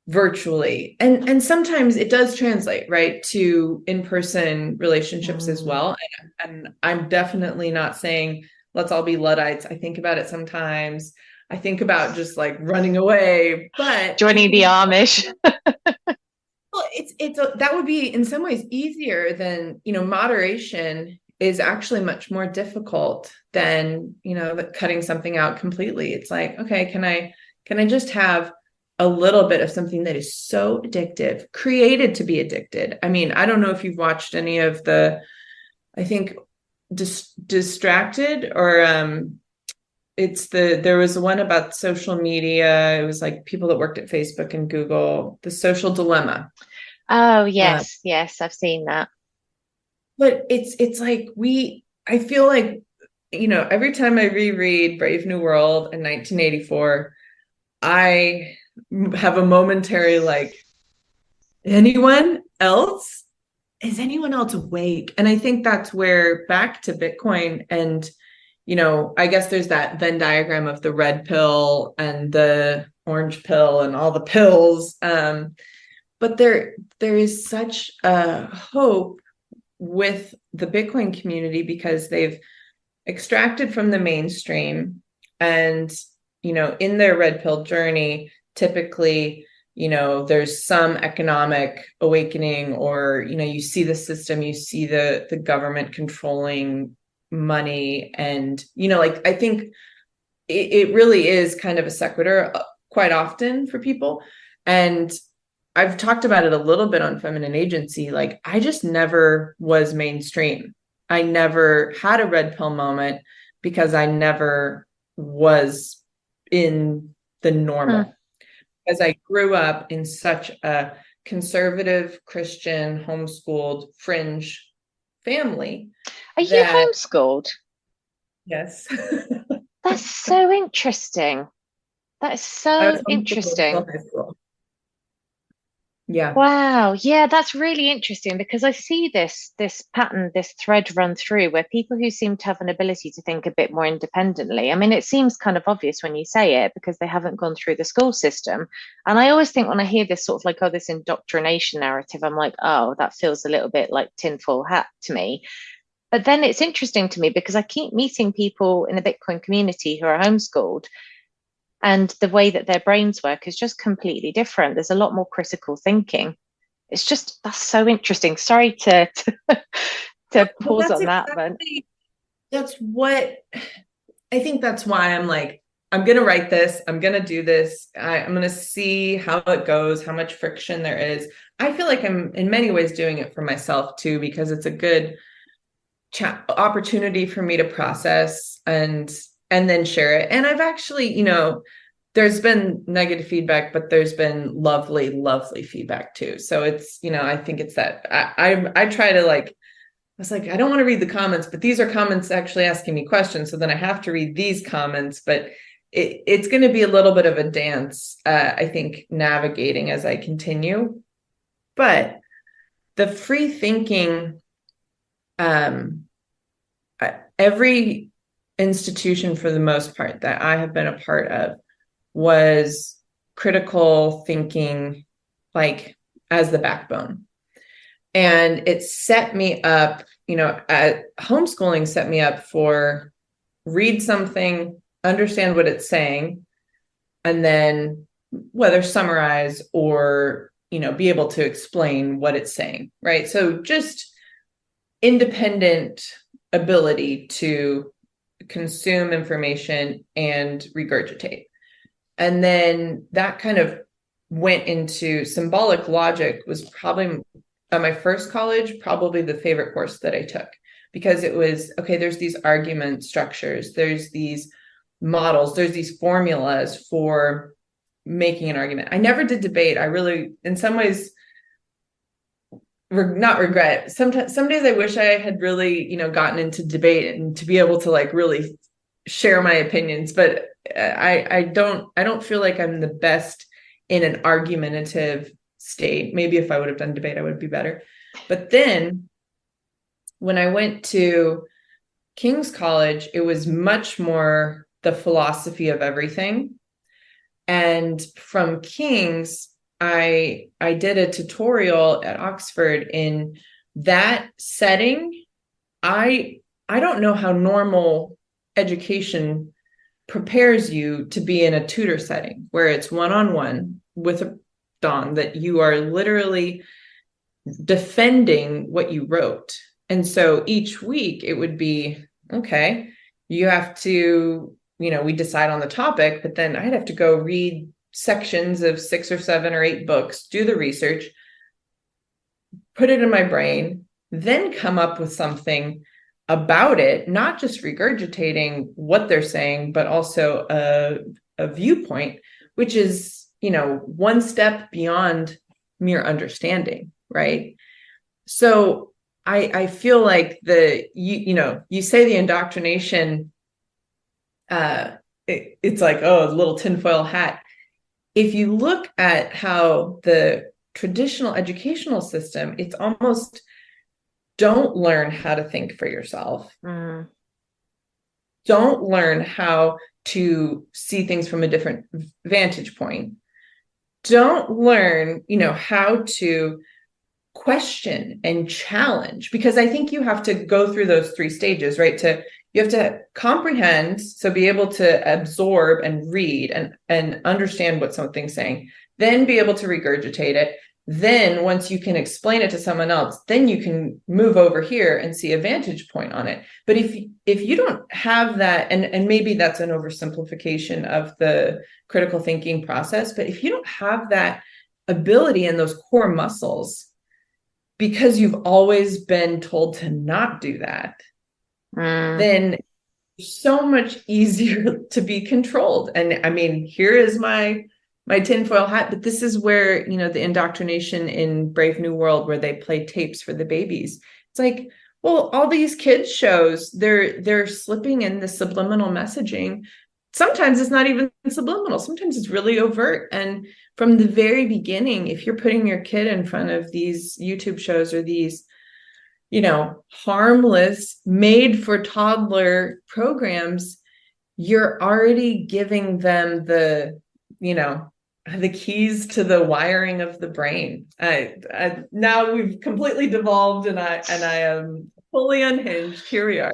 virtually. And sometimes it does translate, right, to in-person relationships as well. And I'm definitely not saying let's all be Luddites. I think about it sometimes. I think about just like running away, but joining the Amish. well, that would be in some ways easier than, moderation is actually much more difficult than, cutting something out completely. It's like, okay, can I just have a little bit of something that is so addictive, created to be addicted? I mean, I don't know if you've watched any of the, I think, Distracted, or there was one about social media. It was like people that worked at Facebook and Google, The Social Dilemma. Oh, yes, yes, I've seen that. But it's like, I feel like, every time I reread Brave New World in 1984, I have a momentary like, anyone else? Is anyone else awake? And I think that's where, back to Bitcoin, and I guess there's that Venn diagram of the red pill and the orange pill and all the pills. But there is such a hope with the Bitcoin community, because they've extracted from the mainstream, and, in their red pill journey, typically, there's some economic awakening, or, you see the system, you see the government controlling money. And, like, I think it really is kind of a sequitur quite often for people. And I've talked about it a little bit on Feminine Agency. Like, I just never was mainstream. I never had a red pill moment because I never was in the normal. As I grew up in such a conservative, Christian, homeschooled, fringe family. Are you homeschooled? Yes. That's so interesting. That is so interesting. Yeah. Wow. Yeah, that's really interesting, because I see this pattern, this thread run through, where people who seem to have an ability to think a bit more independently. I mean, it seems kind of obvious when you say it, because they haven't gone through the school system. And I always think, when I hear this sort of like, oh, this indoctrination narrative, I'm like, oh, that feels a little bit like tinfoil hat to me. But then it's interesting to me, because I keep meeting people in the Bitcoin community who are homeschooled, and the way that their brains work is just completely different. There's a lot more critical thinking. It's just, that's so interesting. Sorry to pause on that, but that's what I think. That's why I'm like, I'm going to write this. I'm going to do this. I'm going to see how it goes, how much friction there is. I feel like I'm in many ways doing it for myself too, because it's a good opportunity for me to process and then share it. And I've actually, there's been negative feedback, but there's been lovely, lovely feedback too. So it's, I think it's that I try to I was like, I don't want to read the comments, but these are comments actually asking me questions. So then I have to read these comments, but it's going to be a little bit of a dance, I think, navigating as I continue. But the free thinking, every institution for the most part that I have been a part of was critical thinking, as the backbone. And it set me up, homeschooling set me up for read something, understand what it's saying, and then whether summarize or, be able to explain what it's saying, right? So just independent ability to consume information and regurgitate. And then that kind of went into symbolic logic, was probably at my first college, probably the favorite course that I took, because it was, okay, there's these argument structures, there's these models, there's these formulas for making an argument. I never did debate. I really, in some ways, not regret. Some days I wish I had really, gotten into debate and to be able to really share my opinions, but I don't feel like I'm the best in an argumentative state. Maybe if I would have done debate, I would be better. But then when I went to King's College, it was much more the philosophy of everything. And from King's, I did a tutorial at Oxford in that setting. I don't know how normal education prepares you to be in a tutor setting where it's one-on-one with a Don, that you are literally defending what you wrote. And so each week it would be, okay, you have to, we decide on the topic, but then I'd have to go read sections of 6 or 7 or 8 books, do the research, put it in my brain, then come up with something about it, not just regurgitating what they're saying, but also a viewpoint, which is, one step beyond mere understanding, right? So I feel like you say the indoctrination, it's like, oh, a little tinfoil hat. If you look at how the traditional educational system, it's almost don't learn how to think for yourself. Don't learn how to see things from a different vantage point. Don't learn, how to question and challenge, because I think you have to go through those 3 stages, right? You have to comprehend, so be able to absorb and read and understand what something's saying, then be able to regurgitate it. Then once you can explain it to someone else, then you can move over here and see a vantage point on it. But if you don't have that, and maybe that's an oversimplification of the critical thinking process, but if you don't have that ability and those core muscles, because you've always been told to not do that, then it's so much easier to be controlled. And I mean, here is my tinfoil hat, but this is where, the indoctrination in Brave New World, where they play tapes for the babies. It's like, well, all these kids shows, they're slipping in the subliminal messaging. Sometimes it's not even subliminal. Sometimes it's really overt. And from the very beginning, if you're putting your kid in front of these YouTube shows or these, harmless, made for toddler programs, you're already giving them the keys to the wiring of the brain. Now we've completely devolved, and I am fully unhinged. Here we are.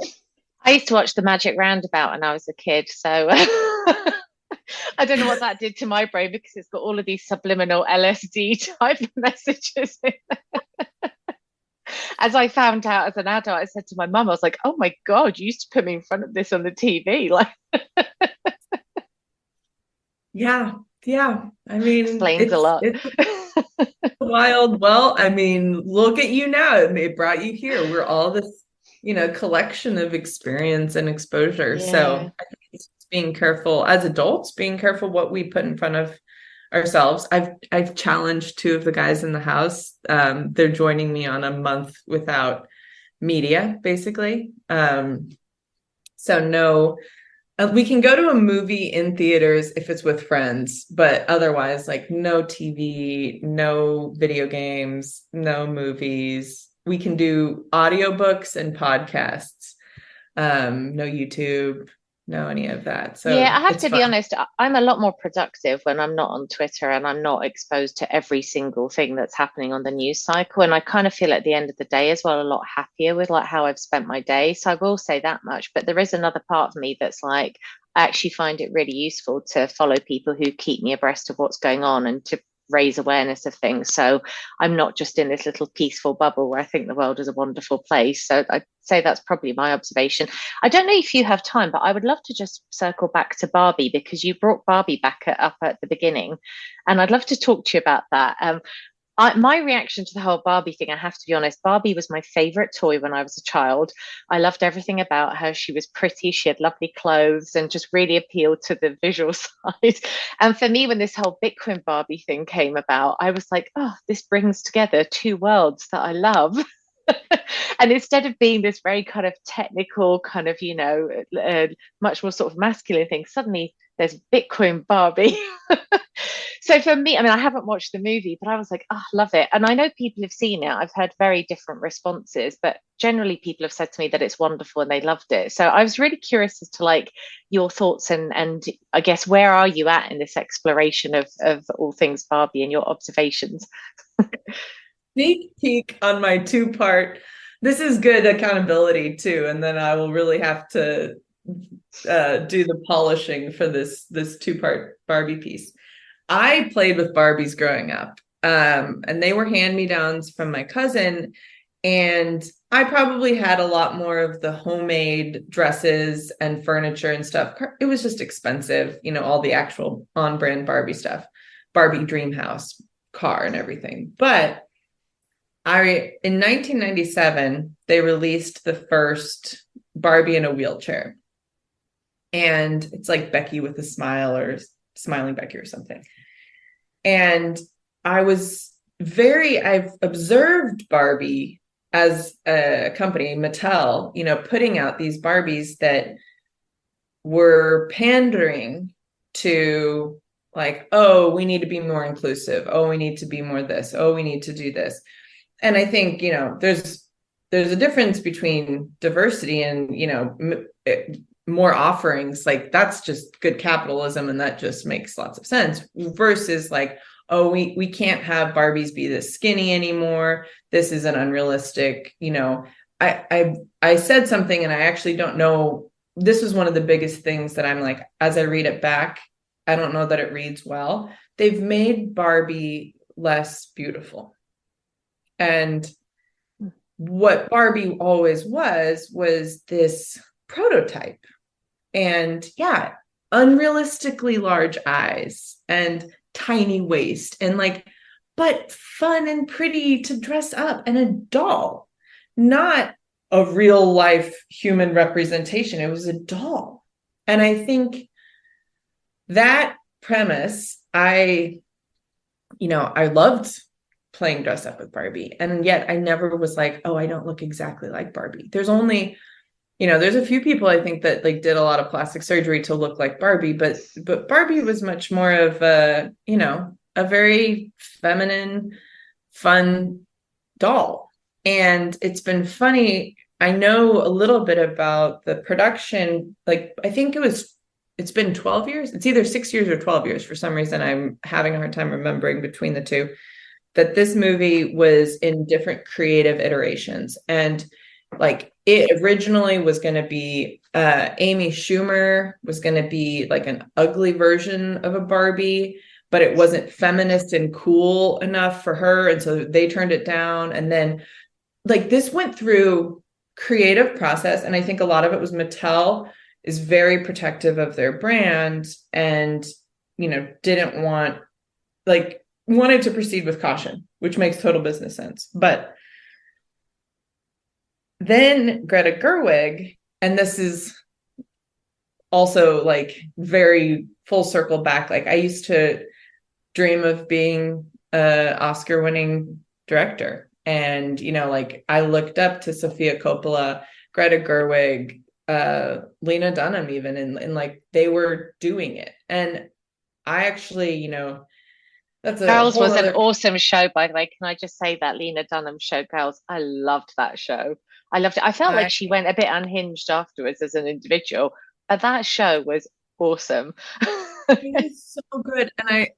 I used to watch The Magic Roundabout when I was a kid, so I don't know what that did to my brain, because it's got all of these subliminal LSD type messages in there. As I found out as an adult, I said to my mum, I was like, oh my God, you used to put me in front of this on the TV. Yeah. I mean, explains a lot. It's wild. Well, I mean, look at you now. It brought you here. We're all this, collection of experience and exposure. Yeah. So I think it's being careful as adults, being careful what we put in front of ourselves. I've challenged two of the guys in the house. They're joining me on a month without media, basically. So no, we can go to a movie in theaters if it's with friends, but otherwise, like no TV, no video games, no movies. We can do audiobooks and podcasts. No YouTube, no any of that. Yeah, So I have it's to be fun. honest, I'm a lot more productive when I'm not on Twitter and I'm not exposed to every single thing that's happening on the news cycle. And I kind of feel at the end of the day as well, a lot happier with like how I've spent my day. So I will say that much. But there is another part of me that's like, I actually find it really useful to follow people who keep me abreast of what's going on and to raise awareness of things. So I'm not just in this little peaceful bubble where I think the world is a wonderful place. So I'd say that's probably my observation. I don't know if you have time, but I would love to just circle back to Barbie because you brought Barbie up at the beginning, and I'd love to talk to you about that. My reaction to the whole Barbie thing, I have to be honest, Barbie was my favorite toy when I was a child. I loved everything about her. She was pretty, she had lovely clothes, and just really appealed to the visual side. And for me, when this whole Bitcoin Barbie thing came about, I was like, oh, this brings together two worlds that I love. And instead of being this very kind of technical, kind of, much more sort of masculine thing, suddenly there's Bitcoin Barbie. So for me, I mean, I haven't watched the movie, but I was like, oh, love it. And I know people have seen it. I've heard very different responses, but generally people have said to me that it's wonderful and they loved it. So I was really curious as to like your thoughts and I guess where are you at in this exploration of all things Barbie and your observations? Sneak peek on my two-part. This is good accountability too, and then I will really have to do the polishing for this two-part Barbie piece. I played with Barbies growing up, and they were hand-me-downs from my cousin, and I probably had a lot more of the homemade dresses and furniture and stuff. It was just expensive, all the actual on-brand Barbie stuff, Barbie dream house, car, and everything. But in 1997, they released the first Barbie in a wheelchair. And it's like Becky with a smile or Smiling Becky or something. And I've observed Barbie as a company, Mattel, putting out these Barbies that were pandering to like, oh, we need to be more inclusive. Oh, we need to be more this. Oh, we need to do this. And I think, there's a difference between diversity and, more offerings. Like that's just good capitalism. And that just makes lots of sense versus like, oh, we can't have Barbies be this skinny anymore. This is an unrealistic, I said something and I actually don't know. This was one of the biggest things that I'm like, as I read it back, I don't know that it reads well. They've made Barbie less beautiful. And what Barbie always was this prototype. And yeah, unrealistically large eyes and tiny waist and like, but fun and pretty to dress up, and a doll, not a real life human representation. It was a doll. And I think that premise, I loved playing dress up with Barbie. And yet I never was like, oh, I don't look exactly like Barbie. There's only, there's a few people I think that like did a lot of plastic surgery to look like Barbie, but Barbie was much more of a very feminine, fun doll. And it's been funny. I know a little bit about the production. Like, I think it's been 12 years. It's either 6 years or 12 years. For some reason, I'm having a hard time remembering between the two. That this movie was in different creative iterations. And like it originally was going to be Amy Schumer was going to be like an ugly version of a Barbie, but it wasn't feminist and cool enough for her. And so they turned it down. And then like this went through creative process. And I think a lot of it was Mattel is very protective of their brand and, didn't wanted to proceed with caution, which makes total business sense. But then Greta Gerwig, and this is also like very full circle back. Like I used to dream of being a Oscar winning director. And, you know, like I looked up to Sofia Coppola, Greta Gerwig, Lena Dunham even, and like they were doing it. And I actually, you know, that's a Girls whole was an nother. awesome show, by the way. Can I just say that Lena Dunham show, Girls? I loved that show. I loved it. I felt I like she went a bit unhinged afterwards as an individual, but that show was awesome. It was so good.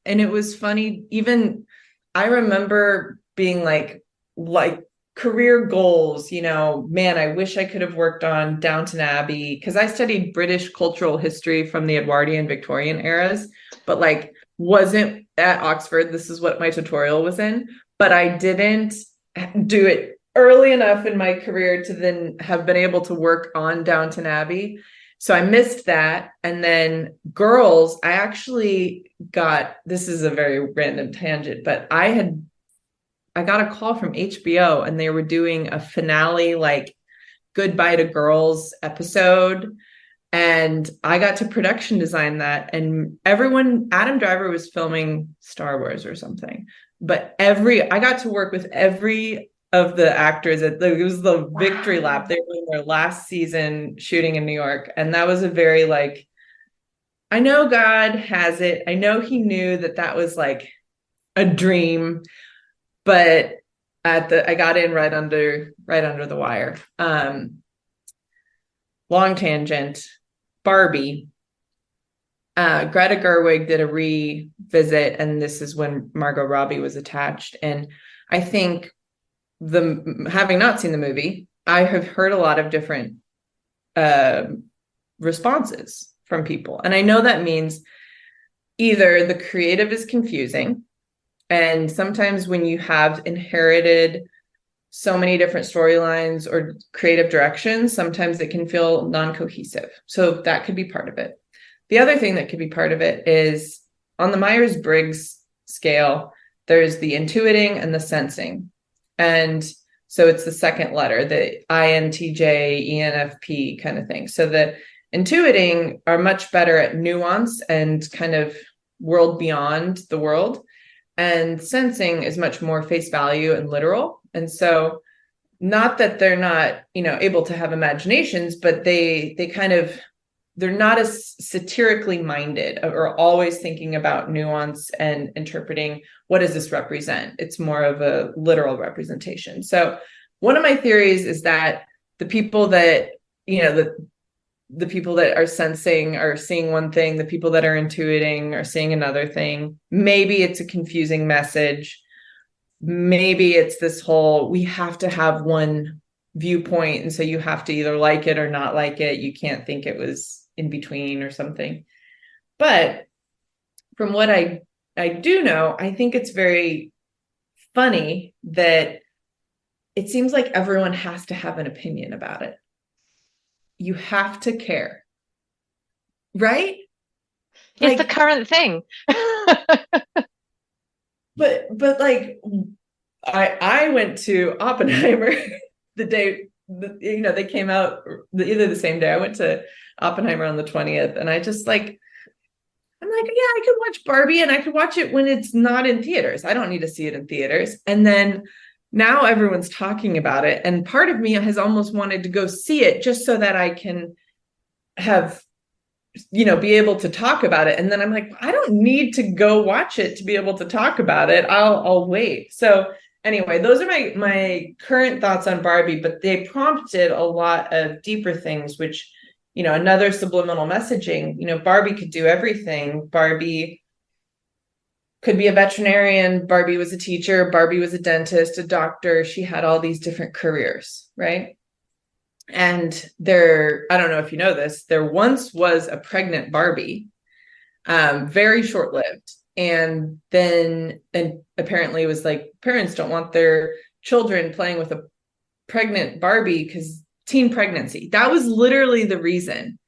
And it was funny, even I remember being like career goals, you know, man, I wish I could have worked on Downton Abbey because I studied British cultural history from the Edwardian Victorian eras, but like wasn't at Oxford. This is what my tutorial was in, but I didn't do it early enough in my career to then have been able to work on Downton Abbey. So I missed that. And then Girls, I actually got, this is a very random tangent, but I got a call from HBO and they were doing a finale, like Goodbye to Girls episode. And I got to production design that. And everyone, Adam Driver was filming Star Wars or something. But I got to work with every of the actors. It was the victory lap. They were in their last season shooting in New York. And that was a very like, I know God has it. I know he knew that that was like a dream, but I got in right under the wire. Long tangent. Barbie. Greta Gerwig did a revisit, and this is when Margot Robbie was attached. And I think having not seen the movie, I have heard a lot of different responses from people. And I know that means either the creative is confusing, and sometimes when you have inherited so many different storylines or creative directions, sometimes it can feel non-cohesive. So that could be part of it. The other thing that could be part of it is on the Myers-Briggs scale, there's the intuiting and the sensing. And so it's the second letter, the INTJ, ENFP kind of thing. So the intuiting are much better at nuance and kind of world beyond the world. And sensing is much more face value and literal. And so not that they're not, you know, able to have imaginations, but they kind of, they're not as satirically minded or always thinking about nuance and interpreting what does this represent. It's more of a literal representation. So one of my theories is that the people that, you know, the people that are sensing are seeing one thing, the people that are intuiting are seeing another thing. Maybe it's a confusing message. Maybe it's this whole, we have to have one viewpoint. And so you have to either like it or not like it. You can't think it was in between or something. But from what I do know, I think it's very funny that it seems like everyone has to have an opinion about it. You have to care, right? It's the Like, current thing. but like I went to Oppenheimer the day you know they came out either the same day. I went to Oppenheimer on the 20th, and I just like I'm like, yeah, I could watch Barbie and I could watch it when it's not in theaters. I don't need to see it in theaters. And then now everyone's talking about it, and part of me has almost wanted to go see it just so that I can have, you know, be able to talk about it. And then I'm like, I don't need to go watch it to be able to talk about it. I'll wait. So anyway, those are my current thoughts on Barbie, but they prompted a lot of deeper things, which, you know, another subliminal messaging. You know, Barbie could do everything. Barbie could be a veterinarian. Barbie was a teacher. Barbie was a dentist, a doctor. She had all these different careers, right? And I don't know if you know this, there once was a pregnant Barbie, very short-lived. And then, and apparently it was like, parents don't want their children playing with a pregnant Barbie because teen pregnancy. That was literally the reason.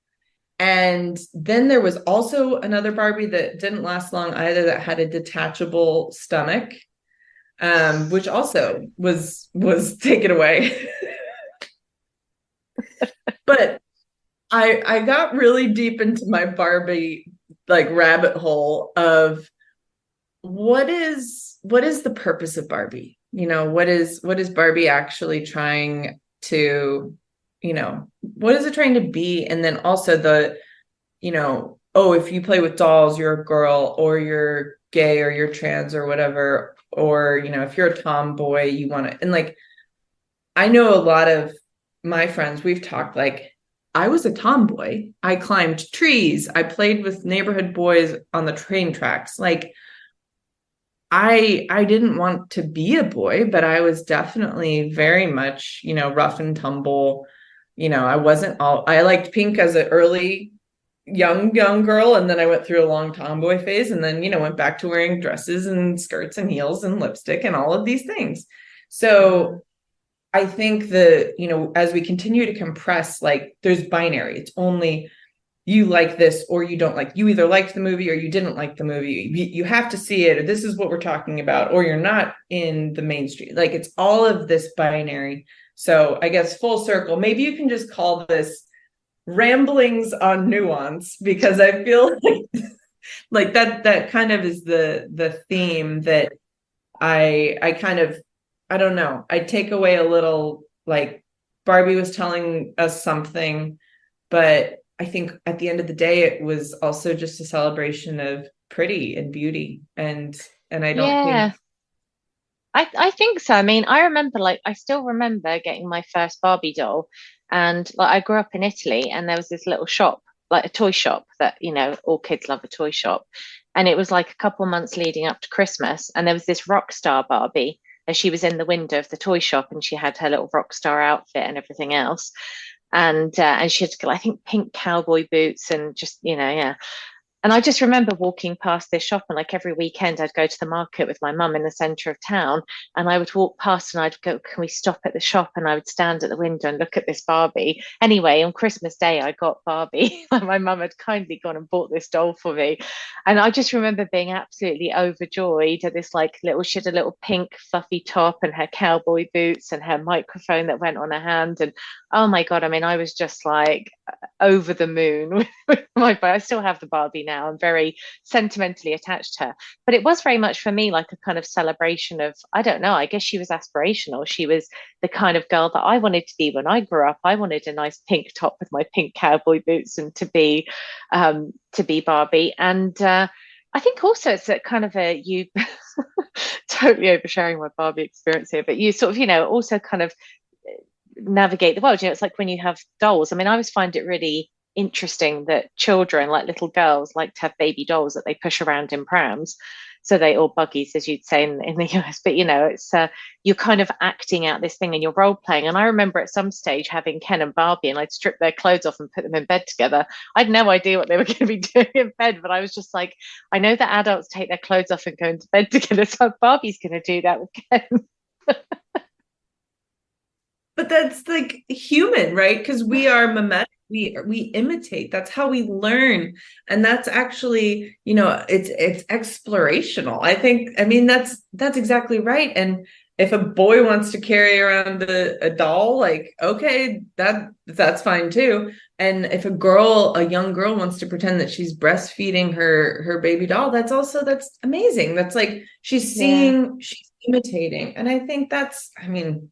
And then there was also another Barbie that didn't last long either, that had a detachable stomach, which also was taken away. But I got really deep into my Barbie like rabbit hole of what is the purpose of Barbie? What is Barbie actually trying to, what is it trying to be? And then also oh, if you play with dolls, you're a girl or you're gay or you're trans or whatever, or if you're a tomboy, you want to, and like I know a lot of my friends, we've talked like I was a tomboy. I climbed trees. I played with neighborhood boys on the train tracks. Like I didn't want to be a boy, but I was definitely very much, rough and tumble. I wasn't all I liked pink as an early young girl, and then I went through a long tomboy phase, and then, went back to wearing dresses and skirts and heels and lipstick and all of these things. So I think that, as we continue to compress, like there's binary. It's only you like this or you don't like. You either liked the movie or you didn't like the movie. You have to see it, or this is what we're talking about, or you're not in the mainstream. Like it's all of this binary. So I guess full circle, maybe you can just call this ramblings on nuance, because I feel like that kind of is the theme that I kind of, I don't know, I take away a little, like Barbie was telling us something, but I think at the end of the day it was also just a celebration of pretty and beauty, and I don't think. Yeah, I think so. I mean, I remember like I still remember getting my first Barbie doll, and like I grew up in Italy, and there was this little shop, like a toy shop that, all kids love a toy shop. And it was like a couple months leading up to Christmas, and there was this rock star Barbie, and she was in the window of the toy shop, and she had her little rock star outfit and everything else. And she had, I think, pink cowboy boots and just, yeah. And I just remember walking past this shop, and like every weekend, I'd go to the market with my mum in the centre of town, and I would walk past and I'd go, "Can we stop at the shop?" And I would stand at the window and look at this Barbie. Anyway, on Christmas Day, I got Barbie. My mum had kindly gone and bought this doll for me. And I just remember being absolutely overjoyed at this like she had a little pink fluffy top and her cowboy boots and her microphone that went on her hand. And oh my God, I mean, I was just like over the moon with my, I still have the Barbie now. I'm very sentimentally attached to her. But it was very much for me like a kind of celebration of, I don't know, I guess she was aspirational. She was the kind of girl that I wanted to be when I grew up. I wanted a nice pink top with my pink cowboy boots and to be Barbie. And I think also it's a kind of a you totally oversharing my Barbie experience here, but you sort of, also kind of navigate the world. It's like when you have dolls. I mean, I always find it really interesting that children, like little girls, like to have baby dolls that they push around in prams. So they, or buggies, as you'd say in the US. But it's you're kind of acting out this thing and you're role playing. And I remember at some stage having Ken and Barbie, and I'd strip their clothes off and put them in bed together. I had no idea what they were going to be doing in bed, but I was just like, I know that adults take their clothes off and go into bed together, so Barbie's going to do that with Ken. But that's like human, right? Because we are mimetic. We imitate. That's how we learn. And that's actually, it's explorational. I mean, that's exactly right. And if a boy wants to carry around a doll, like, okay, that's fine too. And if a young girl wants to pretend that she's breastfeeding her baby doll, that's amazing. That's like she's seeing, she's imitating. And I think I mean,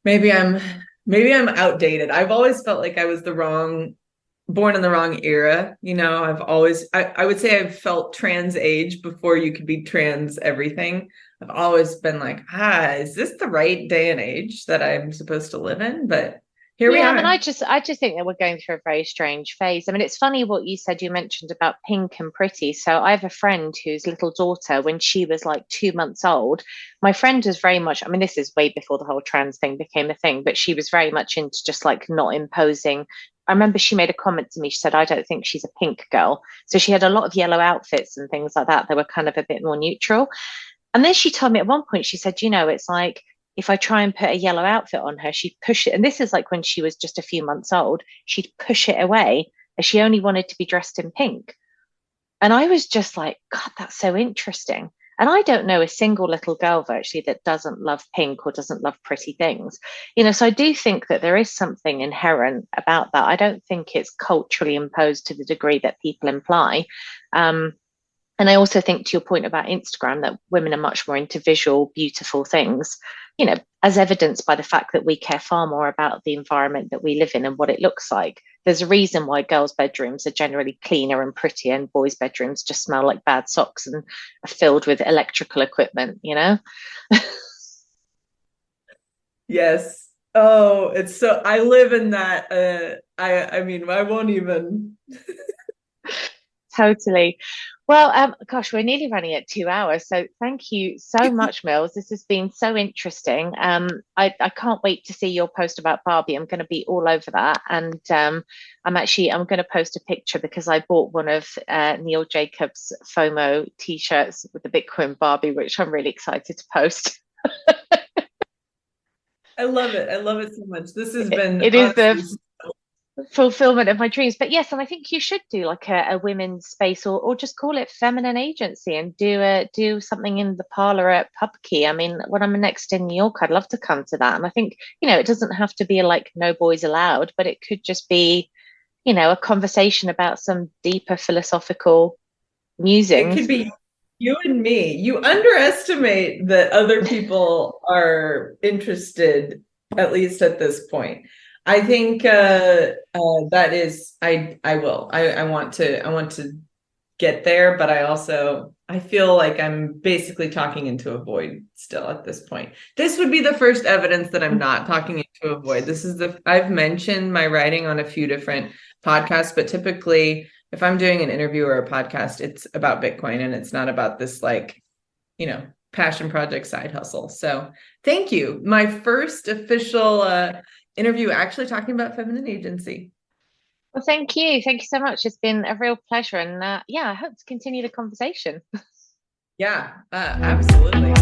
maybe I'm outdated. I've always felt like I was born in the wrong era. I would say I've felt trans age before you could be trans everything. I've always been like, is this the right day and age that I'm supposed to live in? But here we Yeah, I mean, are. I just think that we're going through a very strange phase. I mean, it's funny what you said, you mentioned about pink and pretty. So I have a friend whose little daughter, when she was like 2 months old, my friend was very much, I mean, this is way before the whole trans thing became a thing, but she was very much into just like not imposing. I remember she made a comment to me. She said, "I don't think she's a pink girl." So she had a lot of yellow outfits and things like that. They were kind of a bit more neutral. And then she told me at one point, she said, it's like, if I try and put a yellow outfit on her, she'd push it. And this is like when she was just a few months old, she'd push it away as she only wanted to be dressed in pink. And I was just like, God, that's so interesting. And I don't know a single little girl virtually that doesn't love pink or doesn't love pretty things. You know, so I do think that there is something inherent about that. I don't think it's culturally imposed to the degree that people imply. Um, and I also think, to your point about Instagram, that women are much more into visual, beautiful things, you know, as evidenced by the fact that we care far more about the environment that we live in and what it looks like. There's a reason why girls' bedrooms are generally cleaner and prettier, and boys' bedrooms just smell like bad socks and are filled with electrical equipment, you know? Yes. Oh, it's so I live in that. I mean, I won't even. Totally. Well, gosh, we're nearly running at 2 hours. So thank you so much, Mills. This has been so interesting. I can't wait to see your post about Barbie. I'm going to be all over that. And I'm going to post a picture because I bought one of 𝗙𝗿𝗶𝗯𝗲 t-shirts with the Bitcoin Barbie, which I'm really excited to post. I love it. I love it so much. This has been It is the honestly. fulfillment of my dreams. But yes, and I think you should do like a women's space, or just call it feminine agency, and do something in the parlor at Pubkey. I mean, when I'm next in New York, I'd love to come to that. And I think, you know, it doesn't have to be like no boys allowed, but it could just be, you know, a conversation about some deeper philosophical It could musings. be you and me. You underestimate that other people are interested, at least at this point. I think that is I will. I want to get there, but I feel like I'm basically talking into a void still at this point. This would be the first evidence that I'm not talking into a void. I've mentioned my writing on a few different podcasts, but typically if I'm doing an interview or a podcast, it's about Bitcoin and it's not about this like, passion project side hustle. So thank you. My first official interview actually talking about feminine agency. Well, thank you. Thank you so much. It's been a real pleasure. And yeah, I hope to continue the conversation. Yeah, absolutely.